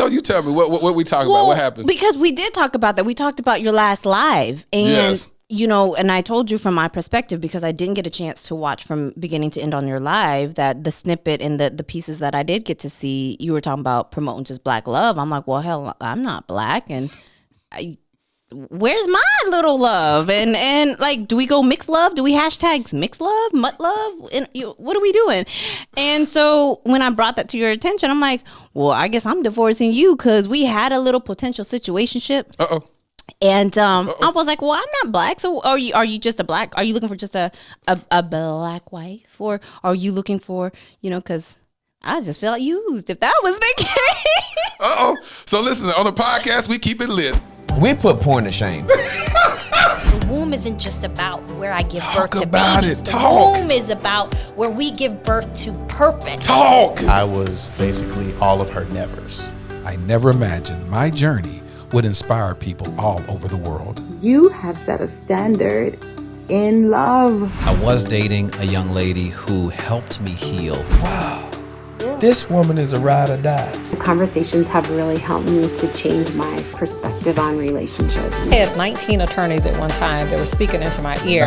though? You tell me what we talking about. What happened? Because we did talk about that. We talked about your last live, and yes. you know, and I told you from my perspective, because I didn't get a chance to watch from beginning to end on your live, that the snippet and the pieces that I did get to see, you were talking about promoting just black love. I'm like, well, hell, I'm not black, and where's my little love? And like, do we go mixed love? Do we hashtags mixed love, mutt love? And what are we doing? And so when I brought that to your attention, I'm like, well, I guess I'm divorcing you, because we had a little potential situationship. And I was like, well, I'm not black. So are you just a black? Are you looking for just a black wife, or are you looking for, you know, because I just felt used if that was the case. So listen, on the podcast, we keep it lit. We put porn to shame. The womb isn't just about where I give birth to babies. The womb is about where we give birth to purpose. I was basically all of her nevers. I never imagined my journey would inspire people all over the world. You have set a standard in love. I was dating a young lady who helped me heal. Wow, this woman is a ride or die. The conversations have really helped me to change my perspective on relationships. I had 19 attorneys at one time that were speaking into my ear.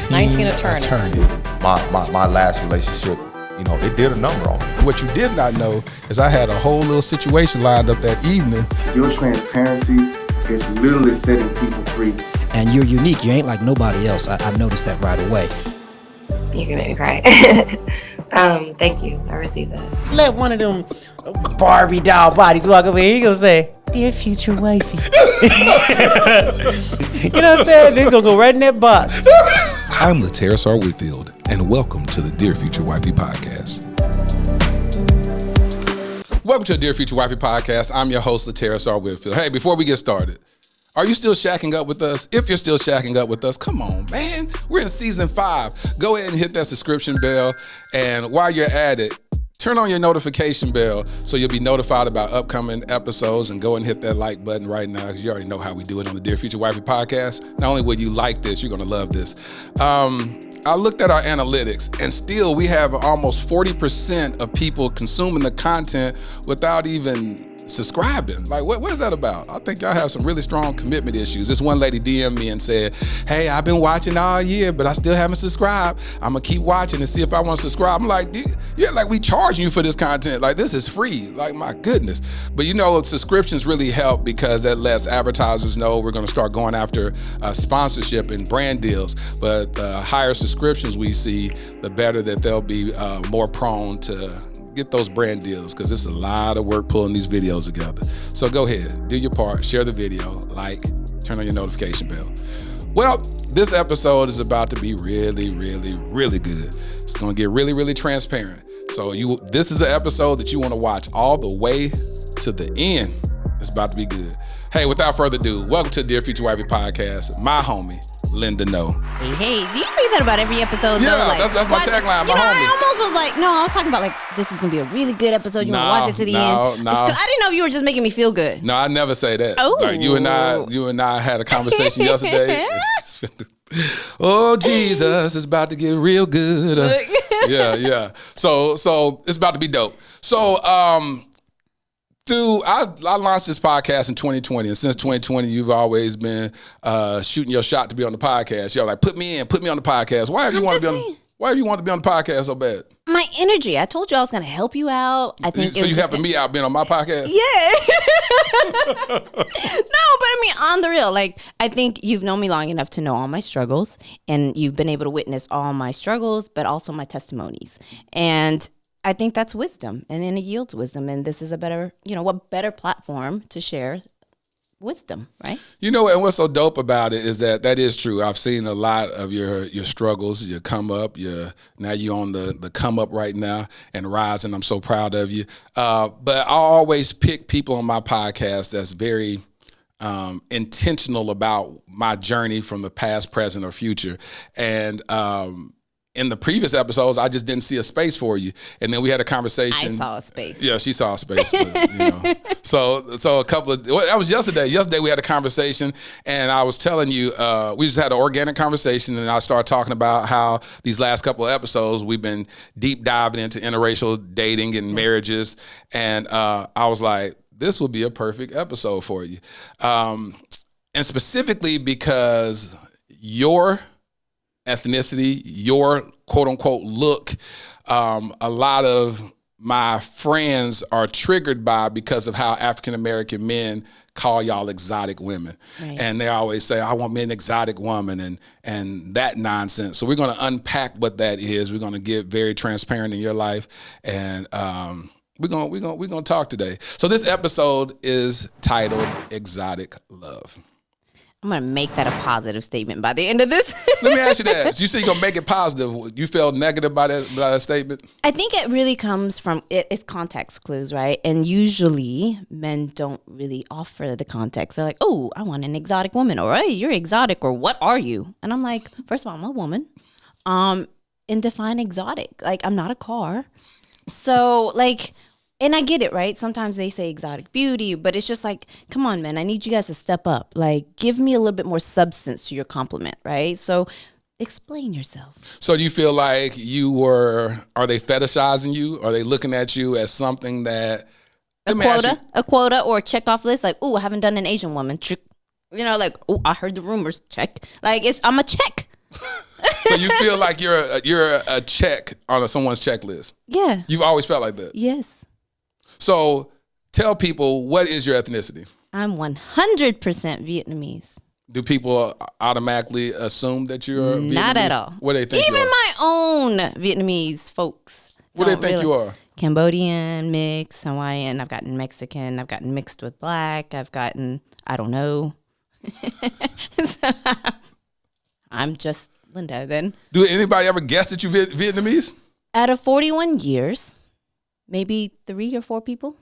19 attorneys. My last relationship, you know, it did a number on me. What you did not know is I had a whole little situation lined up that evening. Your transparency is literally setting people free. And you're unique. You ain't like nobody else. I noticed that right away. You can make me cry. Thank you. I received that. Let one of them Barbie doll bodies walk over here. You gonna say, "Dear Future Wifey." You know what I'm saying? They're gonna go right in that box. I'm Laterras Whitfield, and welcome to the Dear Future Wifey Podcast. Welcome to the Dear Future Wifey Podcast. I'm your host, Laterras Whitfield. Hey, before we get started, are you still shacking up with us? If you're still shacking up with us, come on, man. We're in season 5. Go ahead and hit that subscription bell. And while you're at it, turn on your notification bell so you'll be notified about upcoming episodes, and go and hit that like button right now, because you already know how we do it on the Dear Future Wifey Podcast. Not only will you like this, you're going to love this. I looked at our analytics, and still we have almost 40% of people consuming the content without even subscribing. Like, what is that about? I think y'all have some really strong commitment issues. This one lady DM'd me and said, hey, I've been watching all year, but I still haven't subscribed. I'm gonna keep watching and see if I want to subscribe. I'm like, yeah, like we charging you for this content. Like, this is free. Like, my goodness. But you know, subscriptions really help, because that lets advertisers know we're gonna start going after sponsorship and brand deals. But the higher subscriptions we see, the better that they'll be more prone to get those brand deals, because it's a lot of work pulling these videos together. So go ahead, do your part, share the video, like, turn on your notification bell. Well, this episode is about to be really, really, really good. It's going to get really, really transparent. So this is an episode that you want to watch all the way to the end. It's about to be good. Hey, without further ado, welcome to Dear Future Wifey Podcast. My homie, Linda Ngo. Hey, do you say that about every episode? Yeah, though? Like, that's my tagline. My homie. I almost was like, no, I was talking about like, this is gonna be a really good episode. You want to watch it to the end? No. I didn't know if you were just making me feel good. No, I never say that. Oh, like you and I had a conversation yesterday. Oh, Jesus, it's about to get real good. Yeah. So it's about to be dope. So I launched this podcast in 2020, and since 2020, you've always been shooting your shot to be on the podcast. You're like, put me on the podcast. Why have you wanted to be on the podcast so bad? My energy. I told you I was going to help you out. I think so. You helping me out being on my podcast? Yeah. No, but I mean, on the real, like, I think you've known me long enough to know all my struggles, and you've been able to witness all my struggles, but also my testimonies. And I think that's wisdom, and it yields wisdom. And this is a better, what better platform to share wisdom, right? You know, and what's so dope about it is that is true. I've seen a lot of your struggles, your come up. Now you're on the come up right now and rising. I'm so proud of you. But I always pick people on my podcast that's very intentional about my journey from the past, present, or future. And in the previous episodes, I just didn't see a space for you. And then we had a conversation. I saw a space. Yeah, she saw a space. But, So that was yesterday. Yesterday we had a conversation, and I was telling you, we just had an organic conversation, and I started talking about how these last couple of episodes, we've been deep diving into interracial dating and marriages. And I was like, this will be a perfect episode for you. And specifically because your ethnicity, your quote unquote look, a lot of my friends are triggered by because of how African American men call y'all exotic women. Right. And they always say, I want me an exotic woman and that nonsense. So we're going to unpack what that is. We're going to get very transparent in your life. And we're going to talk today. So this episode is titled Exotic Love. I'm going to make that a positive statement by the end of this. Let me ask you that. You say you're going to make it positive. You felt negative by that statement? I think it really comes from, it's context clues, right? And usually men don't really offer the context. They're like, oh, I want an exotic woman, or hey, you're exotic, or what are you? And I'm like, first of all, I'm a woman. And define exotic. Like, I'm not a car. So, like... And I get it, right? Sometimes they say exotic beauty, but it's just like, come on, man, I need you guys to step up. Like, give me a little bit more substance to your compliment, right? So explain yourself. So do you feel like are they fetishizing you? Are they looking at you as something that... A quota or a check off list? Like, oh, I haven't done an Asian woman. You know, like, oh, I heard the rumors. Check. Like, I'm a check. So you feel like you're a check on someone's checklist? Yeah. You've always felt like that? Yes. So tell people, what is your ethnicity? I'm 100% Vietnamese. Do people automatically assume that you're Vietnamese? Not at all. What do they think? Even my own Vietnamese folks. What do they think you are? Cambodian, mixed, Hawaiian. I've gotten Mexican. I've gotten mixed with black. I've gotten, I don't know. So, I'm just Linda then. Do anybody ever guess that you're Vietnamese? Out of 41 years. Maybe 3 or 4 people.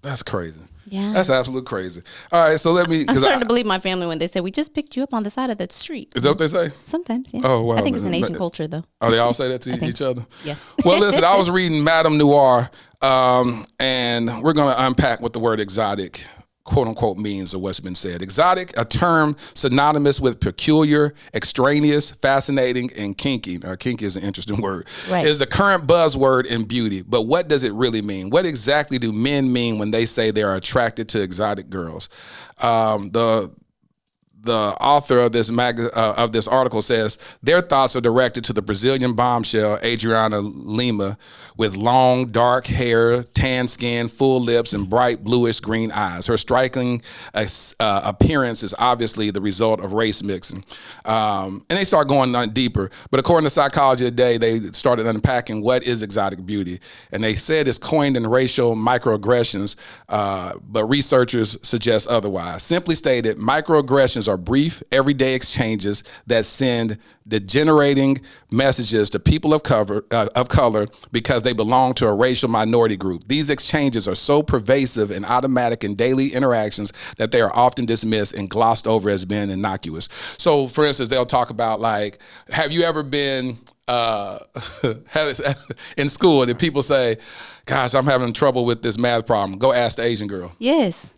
That's crazy. Yeah. That's absolute crazy. All right, so let me... I'm starting to believe my family when they say, we just picked you up on the side of that street. Is that what they say? Sometimes, yeah. Oh, wow. I think it's an Asian culture, though. Oh, they all say that to each other? Yeah. Well, listen, I was reading Madame Noir, and we're going to unpack what the word exotic quote unquote means, or what's been said. Exotic, a term synonymous with peculiar, extraneous, fascinating, and kinky. Kinky is an interesting word. Right. Is the current buzzword in beauty. But what does it really mean? What exactly do men mean when they say they are attracted to exotic girls? The author of this article says their thoughts are directed to the Brazilian bombshell Adriana Lima, with long, dark hair, tan skin, full lips, and bright bluish green eyes. Her striking appearance is obviously the result of race mixing. And they start going on deeper. But according to Psychology Today, they started unpacking what is exotic beauty. And they said it's coined in racial microaggressions, but researchers suggest otherwise. Simply stated, microaggressions are brief, everyday exchanges that send degenerating messages to people of color because they belong to a racial minority group. These exchanges are so pervasive and automatic in daily interactions that they are often dismissed and glossed over as being innocuous. So, for instance, they'll talk about, like, have you ever been in school and people say, gosh, I'm having trouble with this math problem. Go ask the Asian girl. Yes.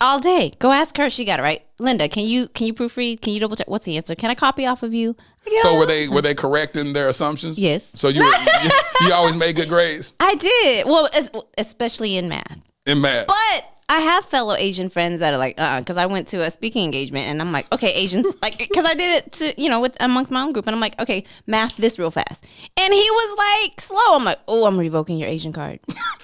All day. Go ask her. She got it right. Linda, can you proofread? Can you double check? What's the answer? Can I copy off of you? So were they correct in their assumptions? Yes. So you always made good grades? I did. Well, especially in math. In math. But I have fellow Asian friends that are like, because I went to a speaking engagement and I'm like, okay, Asians, like, because I did it to, with amongst my own group, and I'm like, okay, math this real fast. And he was like, slow. I'm like, oh, I'm revoking your Asian card.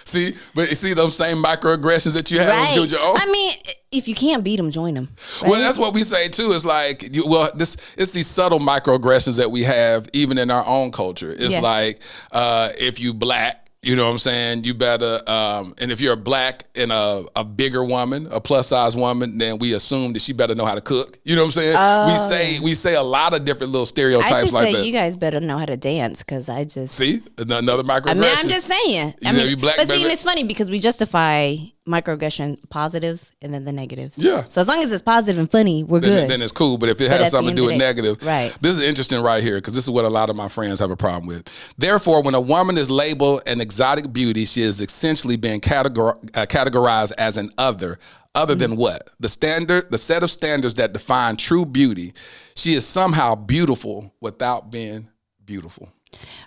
See those same microaggressions that you have with your own? I mean, if you can't beat them, join them. Right? Well, that's what we say too. It's like, it's these subtle microaggressions that we have even in our own culture. It's like, if you black, you know what I'm saying? You better, and if you're a black and a bigger woman, a plus size woman, then we assume that she better know how to cook. You know what I'm saying? We say a lot of different little stereotypes like that. I just say you guys better know how to dance, because I just see another microaggression. I mean, I'm just saying. But it's funny because we justify microaggression positive and then the negatives. Yeah. So as long as it's positive and funny, we're good. Then it's cool. But if it has something to do with negative, right? This is interesting right here, because this is what a lot of my friends have a problem with. Therefore, when a woman is labeled an exotic beauty, she is essentially being categorized as an other than what? The set of standards that define true beauty. She is somehow beautiful without being beautiful.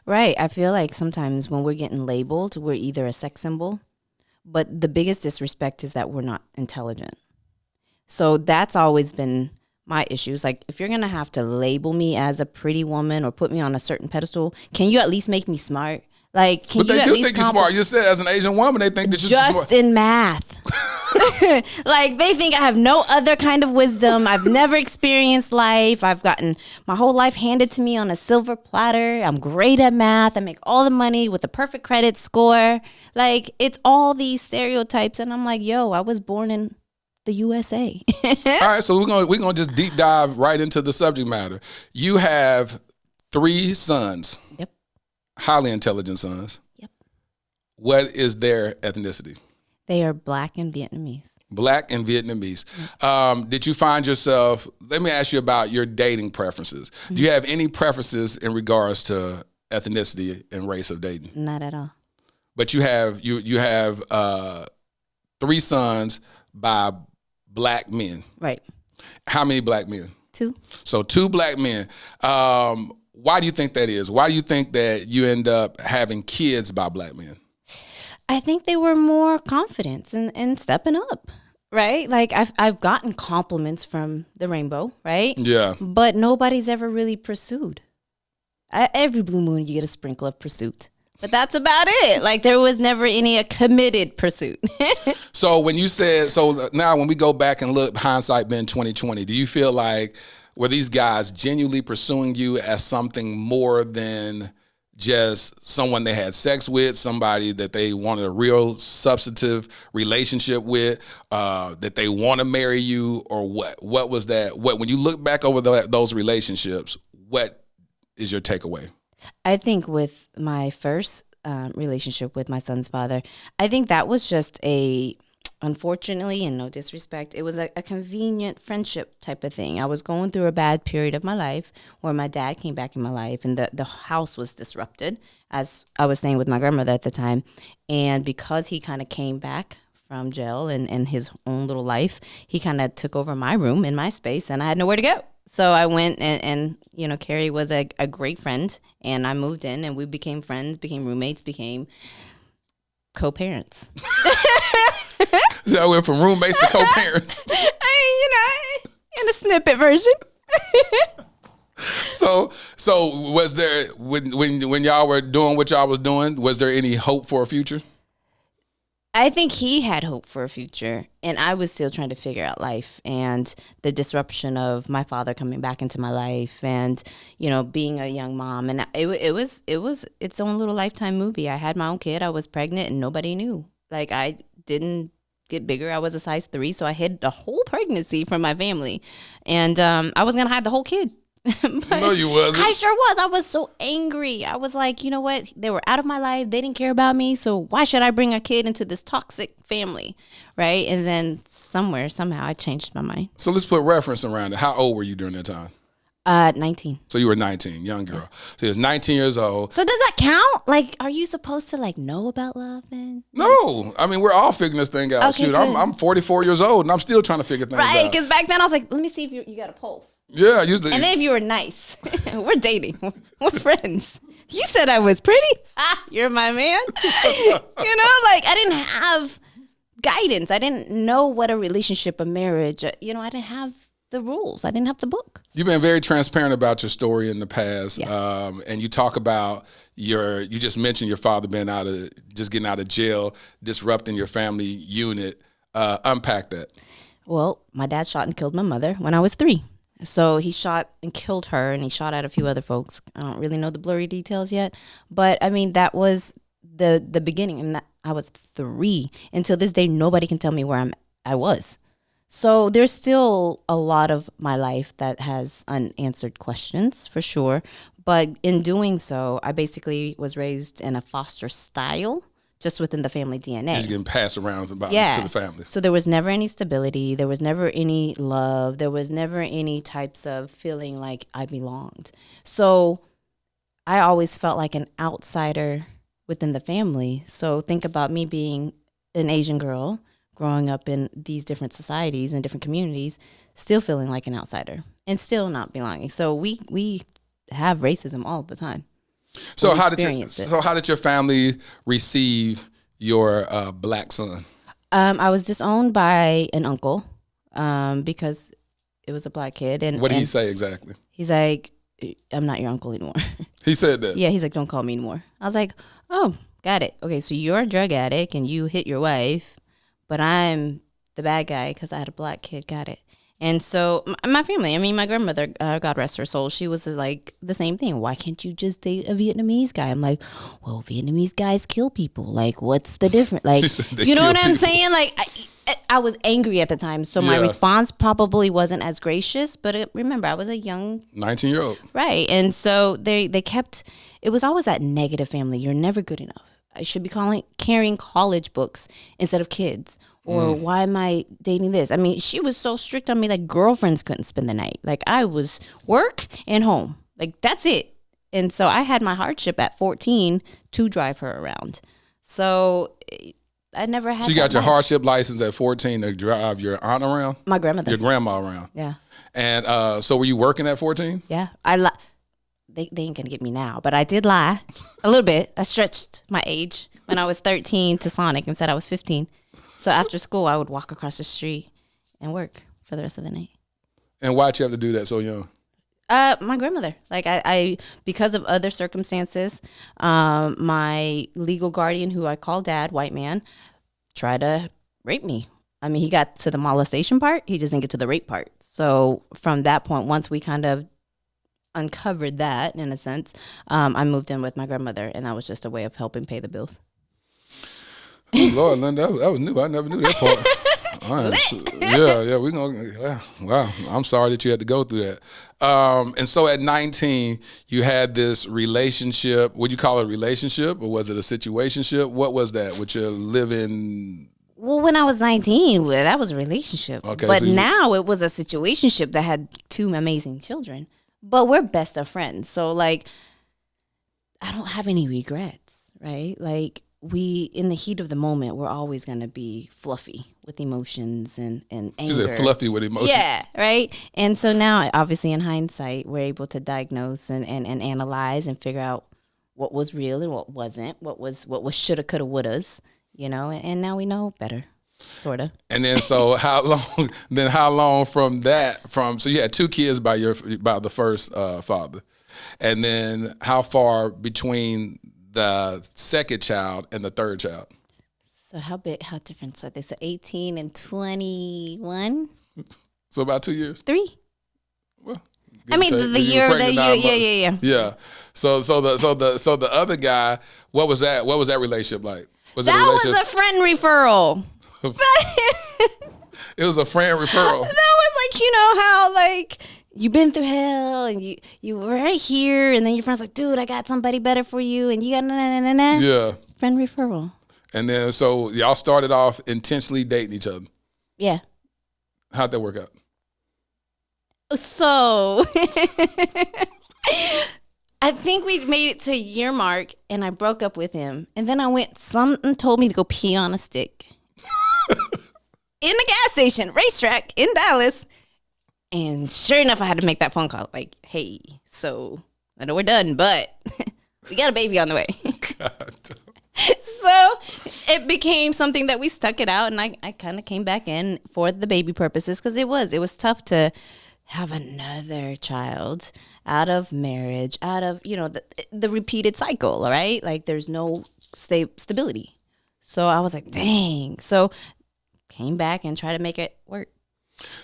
Right. I feel like sometimes when we're getting labeled, we're either a sex symbol, But the biggest disrespect is that we're not intelligent. So that's always been my issues. Like, if you're going to have to label me as a pretty woman or put me on a certain pedestal, can you at least make me smart? Like, can but you they at do least think you're smart. You said as an Asian woman, they think that you're just smart. in math. Like, they think I have no other kind of wisdom. I've never experienced life. I've gotten my whole life handed to me on a silver platter. I'm great at math. I make all the money with a perfect credit score. Like, it's all these stereotypes. And I'm like, yo, I was born in the USA. All right, so we're gonna just deep dive right into the subject matter. You have 3 sons. Yep. Highly intelligent sons. Yep. What is their ethnicity? They are Black and Vietnamese. Black and Vietnamese. Did you find yourself, let me ask you about your dating preferences. Do you have any preferences in regards to ethnicity and race of dating? Not at all. But you have 3 sons by Black men. Right. How many Black men? 2. So 2 Black men. Why do you think that is? Why do you think that you end up having kids by Black men? I think they were more confident in stepping up, right? Like, I've gotten compliments from the rainbow, right? Yeah. But nobody's ever really pursued. Every blue moon, you get a sprinkle of pursuit. But that's about it. Like, there was never a committed pursuit. So when you said, so now when we go back and look, hindsight being 2020, do you feel like, were these guys genuinely pursuing you as something more than just someone they had sex with, somebody that they wanted a real substantive relationship with, that they want to marry you, or what? What was that? When you look back over those relationships, what is your takeaway? I think with my first relationship with my son's father, I think that was just unfortunately, and no disrespect, it was a convenient friendship type of thing. I was going through a bad period of my life where my dad came back in my life and the house was disrupted, as I was saying with my grandmother at the time. And because he kind of came back from jail and his own little life, he kind of took over my room in my space and I had nowhere to go. So I went and Carrie was a great friend, and I moved in and we became friends, became roommates, became co-parents. So I went from roommates to co-parents. In a snippet version. So was there, when y'all were doing what y'all was doing, was there any hope for a future? I think he had hope for a future, and I was still trying to figure out life and the disruption of my father coming back into my life, and being a young mom, and it was its own little Lifetime movie. I had my own kid, I was pregnant, and nobody knew. Like, I didn't get bigger. I was a size 3, so I hid the whole pregnancy from my family, and I was gonna hide the whole kid. No, you wasn't. I sure was. I was so angry. I was like, you know what? They were out of my life. They didn't care about me. So why should I bring a kid into this toxic family? Right? And then somehow I changed my mind. So let's put reference around it. How old were you during that time? 19. So you were 19, young girl. So you was 19 years old. So does that count? Like, are you supposed to know about love then? No. I mean, we're all figuring this thing out. Okay, Shoot, I'm 44 years old and I'm still trying to figure things out. Right, because back then I was like, let me see if you got a pulse. Yeah, usually. And then if you were nice, we're dating, we're friends. You said I was pretty. You're my man. I didn't have guidance. I didn't know what a relationship, a marriage. I didn't have the rules. I didn't have the book. You've been very transparent about your story in the past, Yeah. And you talk about you just mentioned your father being getting out of jail, disrupting your family unit. Unpack that. Well, my dad shot and killed my mother when I was 3. So he shot and killed her, and he shot at a few other folks. I don't really know the blurry details yet, but I mean, that was the beginning, and I was 3. Until this day, nobody can tell me where I was. So there's still a lot of my life that has unanswered questions, for sure. But in doing so, I basically was raised in a foster style, just within the family DNA. He's getting passed around to the family. So there was never any stability. There was never any love. There was never any types of feeling like I belonged. So I always felt like an outsider within the family. So think about me being an Asian girl, growing up in these different societies and different communities, still feeling like an outsider and still not belonging. So we have racism all the time. So how did your family receive your black son? I was disowned by an uncle because it was a black kid. And what did he say exactly? He's like, I'm not your uncle anymore. He said that? Yeah, he's like, don't call me anymore. I was like, oh, got it. Okay, so you're a drug addict and you hit your wife, but I'm the bad guy because I had a black kid. Got it. And so my family, I mean, my grandmother, God rest her soul, she was like the same thing. Why can't you just date a Vietnamese guy? I'm like, well, Vietnamese guys kill people. Like, what's the difference? Like, you know what I'm saying? Like, I was angry at the time. So my response probably wasn't as gracious. But remember, I was a young 19-year-old. Right. And so they kept, it was always that negative family. You're never good enough. I should be carrying college books instead of kids. Or why am I dating this? I mean, she was so strict on me, like girlfriends couldn't spend the night. Like I was work and home. Like that's it. And so I had my hardship at 14 to drive her around. So I never had. So you got your hardship license at 14 to drive your aunt around? My grandmother. Your grandma around. Yeah. And so were you working at 14? Yeah. They ain't gonna get me now, but I did lie a little bit. I stretched my age when I was 13 to Sonic and said I was 15. So after school, I would walk across the street and work for the rest of the night. And why'd you have to do that so young? My grandmother. Like I because of other circumstances, my legal guardian, who I call dad, white man, tried to rape me. I mean, he got to the molestation part. He just didn't get to the rape part. So from that point, once we kind of uncovered that, in a sense, I moved in with my grandmother, and that was just a way of helping pay the bills. Oh, Lord, Linda, that was new. I never knew that part. All right. We're going to, wow. I'm sorry that you had to go through that. And so at 19, you had this relationship. Would you call it a relationship or was it a situationship? What was that with your living? Well, when I was 19, that was a relationship. Okay, but so now it was a situationship that had 2 amazing children. But we're best of friends. So, like, I don't have any regrets, right? Like, in the heat of the moment, we're always going to be fluffy with emotions and anger. You said fluffy with emotions. Yeah, right? And so now, obviously, in hindsight, we're able to diagnose and analyze and figure out what was real and what wasn't, what was shoulda, coulda, wouldas, you know? And now we know better, sort of. And then, so how long from that, so you had 2 kids by the first father. And then how far between the second child and the third child? So how different are they? So 18 and 21? So about 2 years? 3. Well, I mean the year. Yeah. So the other guy, what was that relationship like? Was a friend referral. It was a friend referral. That was like, you know how like you've been through hell and you were right here and then your friend's like, dude, I got somebody better for you and you got na. Yeah. Friend referral. And then so y'all started off intentionally dating each other. Yeah. How'd that work out? So I think we made it to year mark and I broke up with him. And then something told me to go pee on a stick. In the gas station, racetrack in Dallas. And sure enough, I had to make that phone call. Like, hey, so I know we're done, but we got a baby on the way. So it became something that we stuck it out. And I kind of came back in for the baby purposes because it was tough to have another child out of marriage, out of, you know, the repeated cycle, all right? Like there's no stability. So I was like, dang. So came back and tried to make it work.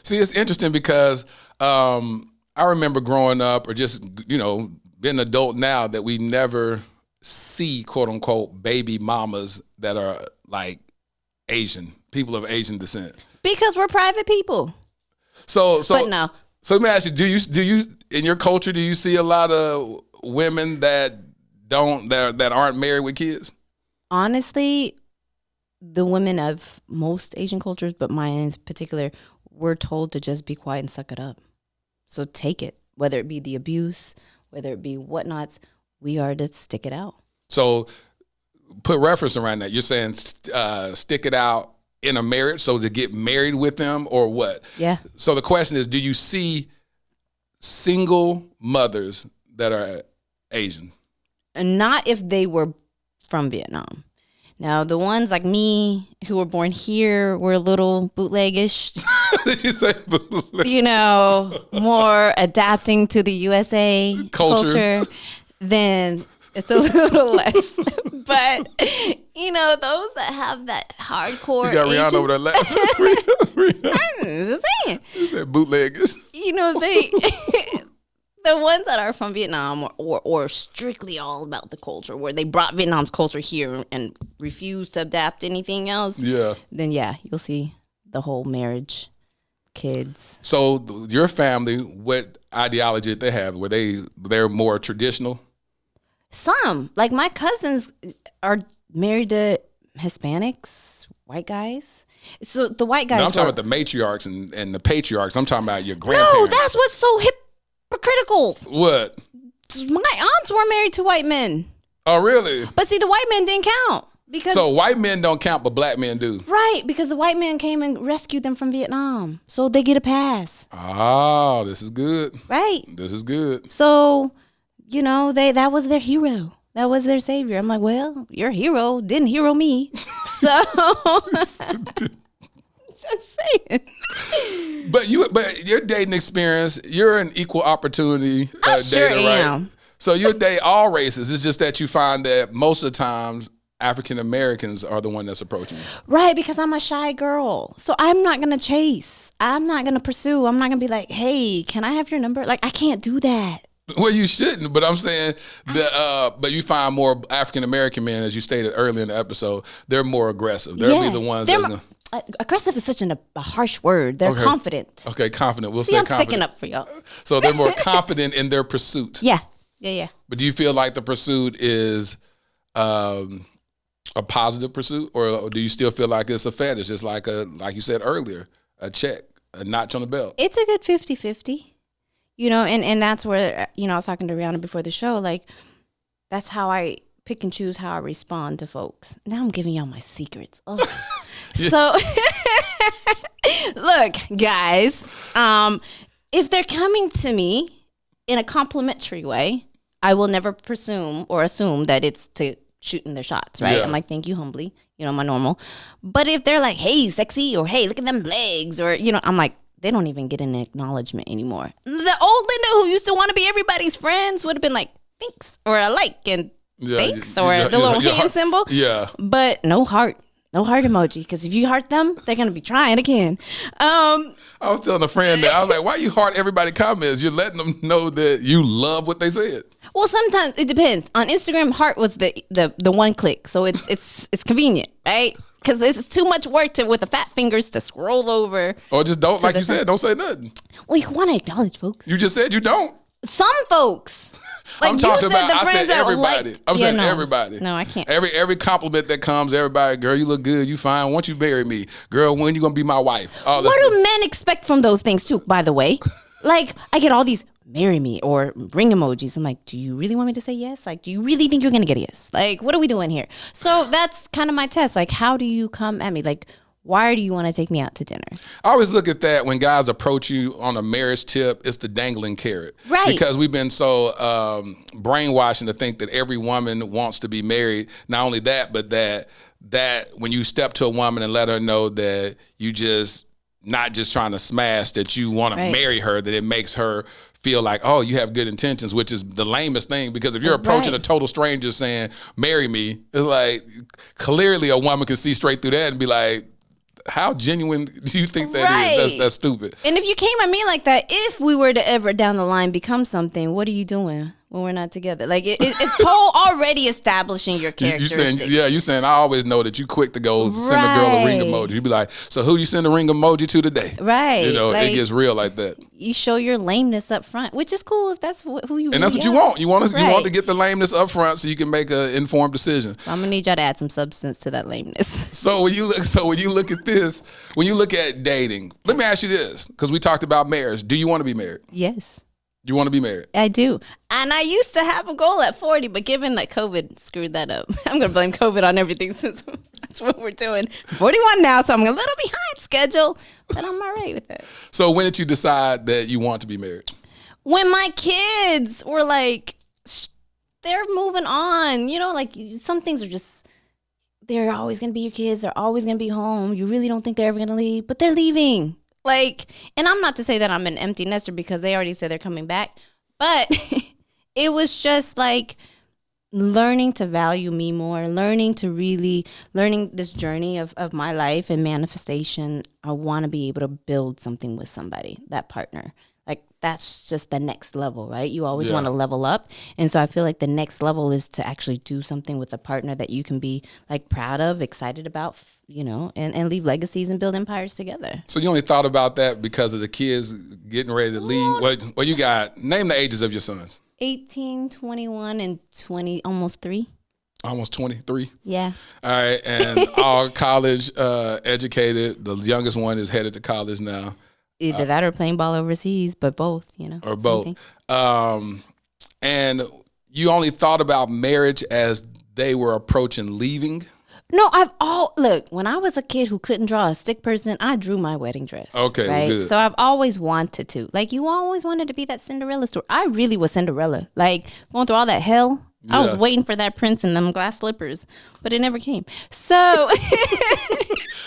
See, it's interesting because I remember growing up or just, you know, being an adult now that we never see, quote unquote, baby mamas that are like Asian, people of Asian descent. Because we're private people. But no. So let me ask you, do you in your culture, do you see a lot of women that aren't married with kids? Honestly, the women of most Asian cultures, but mine in particular, we're told to just be quiet and suck it up. So take it, whether it be the abuse, whether it be whatnots, we are to stick it out. So put reference around that. You're saying stick it out in a marriage, so to get married with them or what? Yeah. So the question is, do you see single mothers that are Asian? And not if they were from Vietnam. Now, the ones like me who were born here were a little bootleggish. Did you say bootleg? You know, more adapting to the USA culture. Then it's a little less. But, you know, those that have that hardcore. You got Rihanna over there laughing. I'm just saying. You said bootleggers. You know, they. The ones that are from Vietnam or strictly all about the culture, where they brought Vietnam's culture here and refused to adapt anything else. Yeah. Then, yeah, you'll see the whole marriage, kids. So your family, what ideology did they have? Were they're more traditional? Some. Like my cousins are married to Hispanics, white guys. So the white guys. No, I'm talking about the matriarchs and the patriarchs. I'm talking about your grandparents. No, that's what's so hypocritical. What? My aunts were married to white men. Oh, really? But see, the white men didn't count. So white men don't count, but black men do. Right, because the white men came and rescued them from Vietnam. So they get a pass. Oh, this is good. Right. This is good. So, you know, that was their hero. That was their savior. I'm like, well, your hero didn't hero me. So just saying. But your dating experience, you're an equal opportunity sure dater, am. right? So you date all races. It's just that you find that most of the times African Americans are the one that's approaching you. Right, because I'm a shy girl. So I'm not going to chase. I'm not going to pursue. I'm not going to be like, hey, can I have your number? Like, I can't do that. Well, you shouldn't, but I'm saying that, but you find more African American men, as you stated earlier in the episode, they're more aggressive. They'll be the ones aggressive is such a harsh word. They're confident. Okay, confident. We'll See, say I'm confident. sticking up for y'all. So they're more confident in their pursuit. Yeah. But do you feel like the pursuit is a positive pursuit, or do you still feel like it's a fetish? It's like you said earlier, a check, a notch on the belt. It's a good 50-50. You know, and that's where, you know, I was talking to Rihanna before the show, like, that's how I pick and choose how I respond to folks. Now I'm giving y'all my secrets. Yeah. So, look, guys, if they're coming to me in a complimentary way, I will never presume or assume that it's to shooting their shots, right? Yeah. I'm like, thank you humbly, you know, my normal. But if they're like, hey, sexy, or hey, look at them legs, or, you know, I'm like, they don't even get an acknowledgement anymore. The old Linda who used to want to be everybody's friends would have been like, thanks, or a like, and thanks, or the little hand symbol. Yeah. But no heart emoji, because if you heart them, they're going to be trying again. I was telling a friend that, I was like, why you heart everybody comments? You're letting them know that you love what they said. Well, sometimes it depends. On Instagram, heart was the one click, so it's convenient, right? Because it's too much work with the fat fingers to scroll over. Or just don't, like you said, don't say nothing. Well, you want to acknowledge folks. You just said you don't. Some folks. Like I'm talking about, I said everybody. Liked, I'm saying everybody. No, I can't. Every compliment that comes, everybody, girl, you look good, you fine. Won't you marry me? Girl, when you gonna be my wife? What do men expect from those things too, by the way? Like, I get all these marry me or ring emojis. I'm like, do you really want me to say yes? Like, do you really think you're gonna get a yes? Like, what are we doing here? So that's kind of my test. Like, how do you come at me? Like, why do you want to take me out to dinner? I always look at that when guys approach you on a marriage tip, it's the dangling carrot. Right. Because we've been so brainwashing to think that every woman wants to be married. Not only that, but that when you step to a woman and let her know that you just not just trying to smash, that you want to marry her, that it makes her feel like, oh, you have good intentions, which is the lamest thing, because if you're approaching a total stranger saying, marry me, it's like, clearly a woman can see straight through that and be like, how genuine do you think that is? That's stupid. And if you came at me like that, if we were to ever down the line become something, what are you doing when we're not together? Like, it's already establishing your characteristics. You saying I always know that you quick to go send a girl a ring emoji. You be like, so who you send a ring emoji to today? Right. You know, like, it gets real like that. You show your lameness up front, which is cool if that's who you. And that's what you want. You want to get the lameness up front so you can make an informed decision. So I'm gonna need y'all to add some substance to that lameness. So when you look at this, when you look at dating, let me ask you this, because we talked about marriage. Do you want to be married? Yes. You want to be married? I do. And I used to have a goal at 40, but given that COVID screwed that up, I'm going to blame COVID on everything since that's what we're doing. I'm 41 now, so I'm a little behind schedule, but I'm all right with it. So when did you decide that you want to be married? When my kids were like, they're moving on. You know, like some things are just, they're always going to be your kids. They're always going to be home. You really don't think they're ever going to leave, but they're leaving. Like, and I'm not to say that I'm an empty nester because they already said they're coming back, but it was just like learning to value me more, learning this journey of my life and manifestation. I want to be able to build something with somebody, that partner. Like, that's just the next level, right? You always want to level up. And so I feel like the next level is to actually do something with a partner that you can be like proud of, excited about, you know, and leave legacies and build empires together. So you only thought about that because of the kids getting ready to leave? Well, you got, name the ages of your sons. 18, 21, and 20, almost 3. Almost 23? Yeah. All right, and all college educated. The youngest one is headed to college now. Either that or playing ball overseas, but both, you know. Or both. And you only thought about marriage as they were approaching leaving? No, look, when I was a kid who couldn't draw a stick person, I drew my wedding dress. Okay, right? good. So I've always wanted to. Like, you always wanted to be that Cinderella story. I really was Cinderella. Like, going through all that hell. I was waiting for that prince in them glass slippers, but it never came. So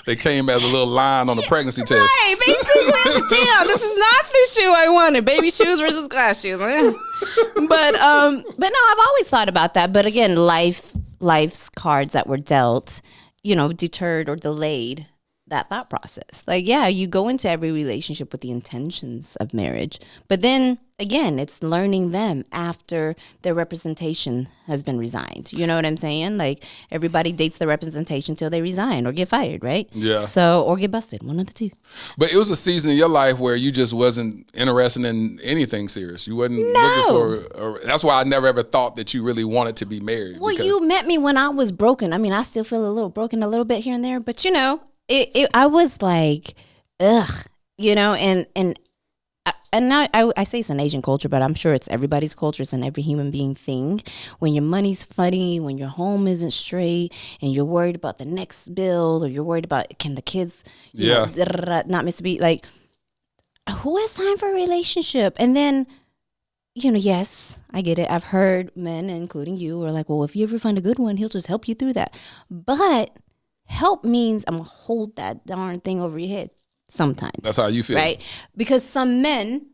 they came as a little line on the pregnancy test. Right, basically. Damn, this is not the shoe I wanted. Baby shoes versus glass shoes. But no, I've always thought about that. But again, life's cards that were dealt, you know, deterred or delayed that thought process. Like, yeah, you go into every relationship with the intentions of marriage, but then again, it's learning them after their representation has been resigned. You know what I'm saying? Like, everybody dates their representation till they resign or get fired, right? Yeah. So, or get busted, one of the two. But it was a season in your life where you just wasn't interested in anything serious. You wasn't looking for, that's why I never ever thought that you really wanted to be married. Well, you met me when I was broken. I mean, I still feel a little broken a little bit here and there, but you know, I was like, ugh, you know, and now I say it's an Asian culture, but I'm sure it's everybody's culture. It's an every human being thing. When your money's funny, when your home isn't straight, and you're worried about the next bill, or you're worried about can the kids, you know, not meant to be, like, who has time for a relationship? And then, you know, yes, I get it. I've heard men, including you, are like, well, if you ever find a good one, he'll just help you through that. But help means I'm going to hold that darn thing over your head sometimes. That's how you feel. Right? Because some men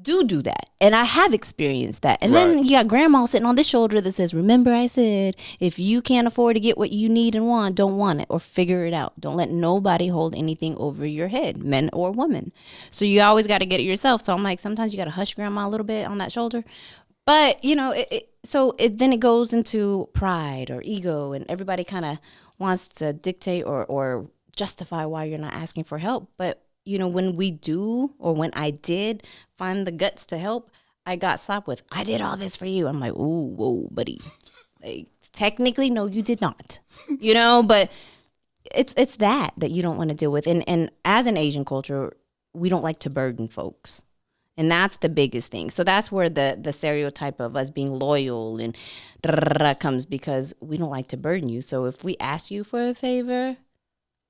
do that. And I have experienced that. And then you got grandma sitting on this shoulder that says, remember I said, if you can't afford to get what you need and want, don't want it or figure it out. Don't let nobody hold anything over your head, men or women. So you always got to get it yourself. So I'm like, sometimes you got to hush grandma a little bit on that shoulder. But, you know, then it goes into pride or ego, and everybody kind of wants to dictate or justify why you're not asking for help. But, you know, when we do, or when I did find the guts to help, I got slapped with, I did all this for you. I'm like, ooh, whoa, buddy. Like, technically, no, you did not. You know, but it's that you don't want to deal with. And as an Asian culture, we don't like to burden folks. And that's the biggest thing. So that's where the stereotype of us being loyal and comes, because we don't like to burden you. So if we ask you for a favor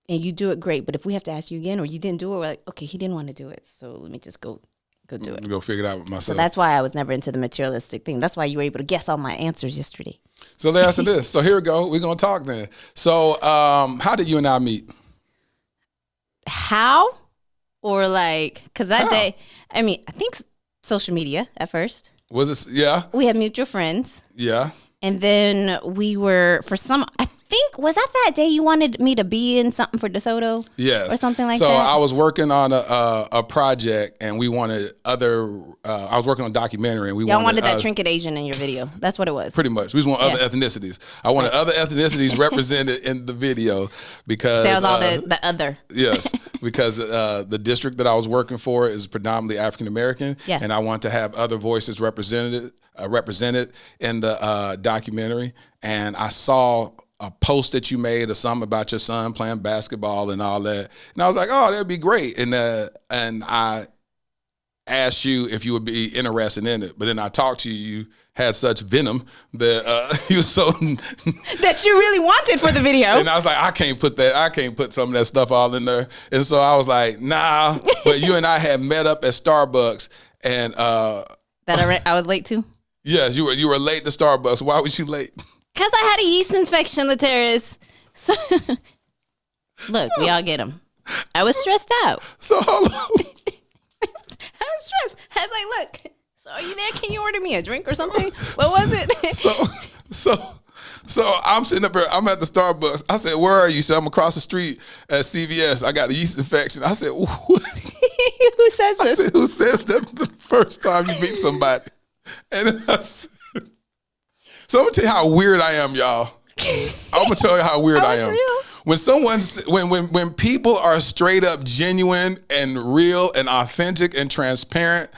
and you do it, great. But if we have to ask you again or you didn't do it, we're like, okay, he didn't want to do it, so let me just go do it. Go figure it out with myself. So that's why I was never into the materialistic thing. That's why you were able to guess all my answers yesterday. So let's answer this. So here we go. We're going to talk then. So how did you and I meet? How? Or like, because that day, I mean, I think social media at first. Was it? Yeah. We had mutual friends. Yeah. And then we were, I think, was that day you wanted me to be in something for DeSoto? Yes. Or something like that? So I was working on a project, and we wanted I was working on a documentary, and Y'all wanted that trinket Asian in your video. That's what it was. Pretty much. We just want other ethnicities. I wanted other ethnicities represented in the video because... Sales all the other. Yes, because the district that I was working for is predominantly African American, and I want to have other voices represented in the documentary. And I saw a post that you made or something about your son playing basketball and all that, and I was like, oh, that'd be great. And I asked you if you would be interested in it, but then I talked to you. You had such venom that you so that you really wanted for the video. And I was like, I can't put some of that stuff all in there. And so I was like, nah. But you and I had met up at Starbucks, and that I was late too. Yes, you were late to Starbucks. Why was you late? Because I had a yeast infection, Laterras. So, look, we all get them. I was stressed out. So hold on. I was stressed. I was like, look, so are you there? Can you order me a drink or something? What was it? So I'm sitting up here, I'm at the Starbucks. I said, where are you? He said, I'm across the street at CVS. I got a yeast infection. I said, what? Who says this? I said, who says that the first time you meet somebody? And then I said, so I'm gonna tell you how weird I am, y'all. I'm gonna tell you how weird I am. Real. When when people are straight up genuine and real and authentic and transparent,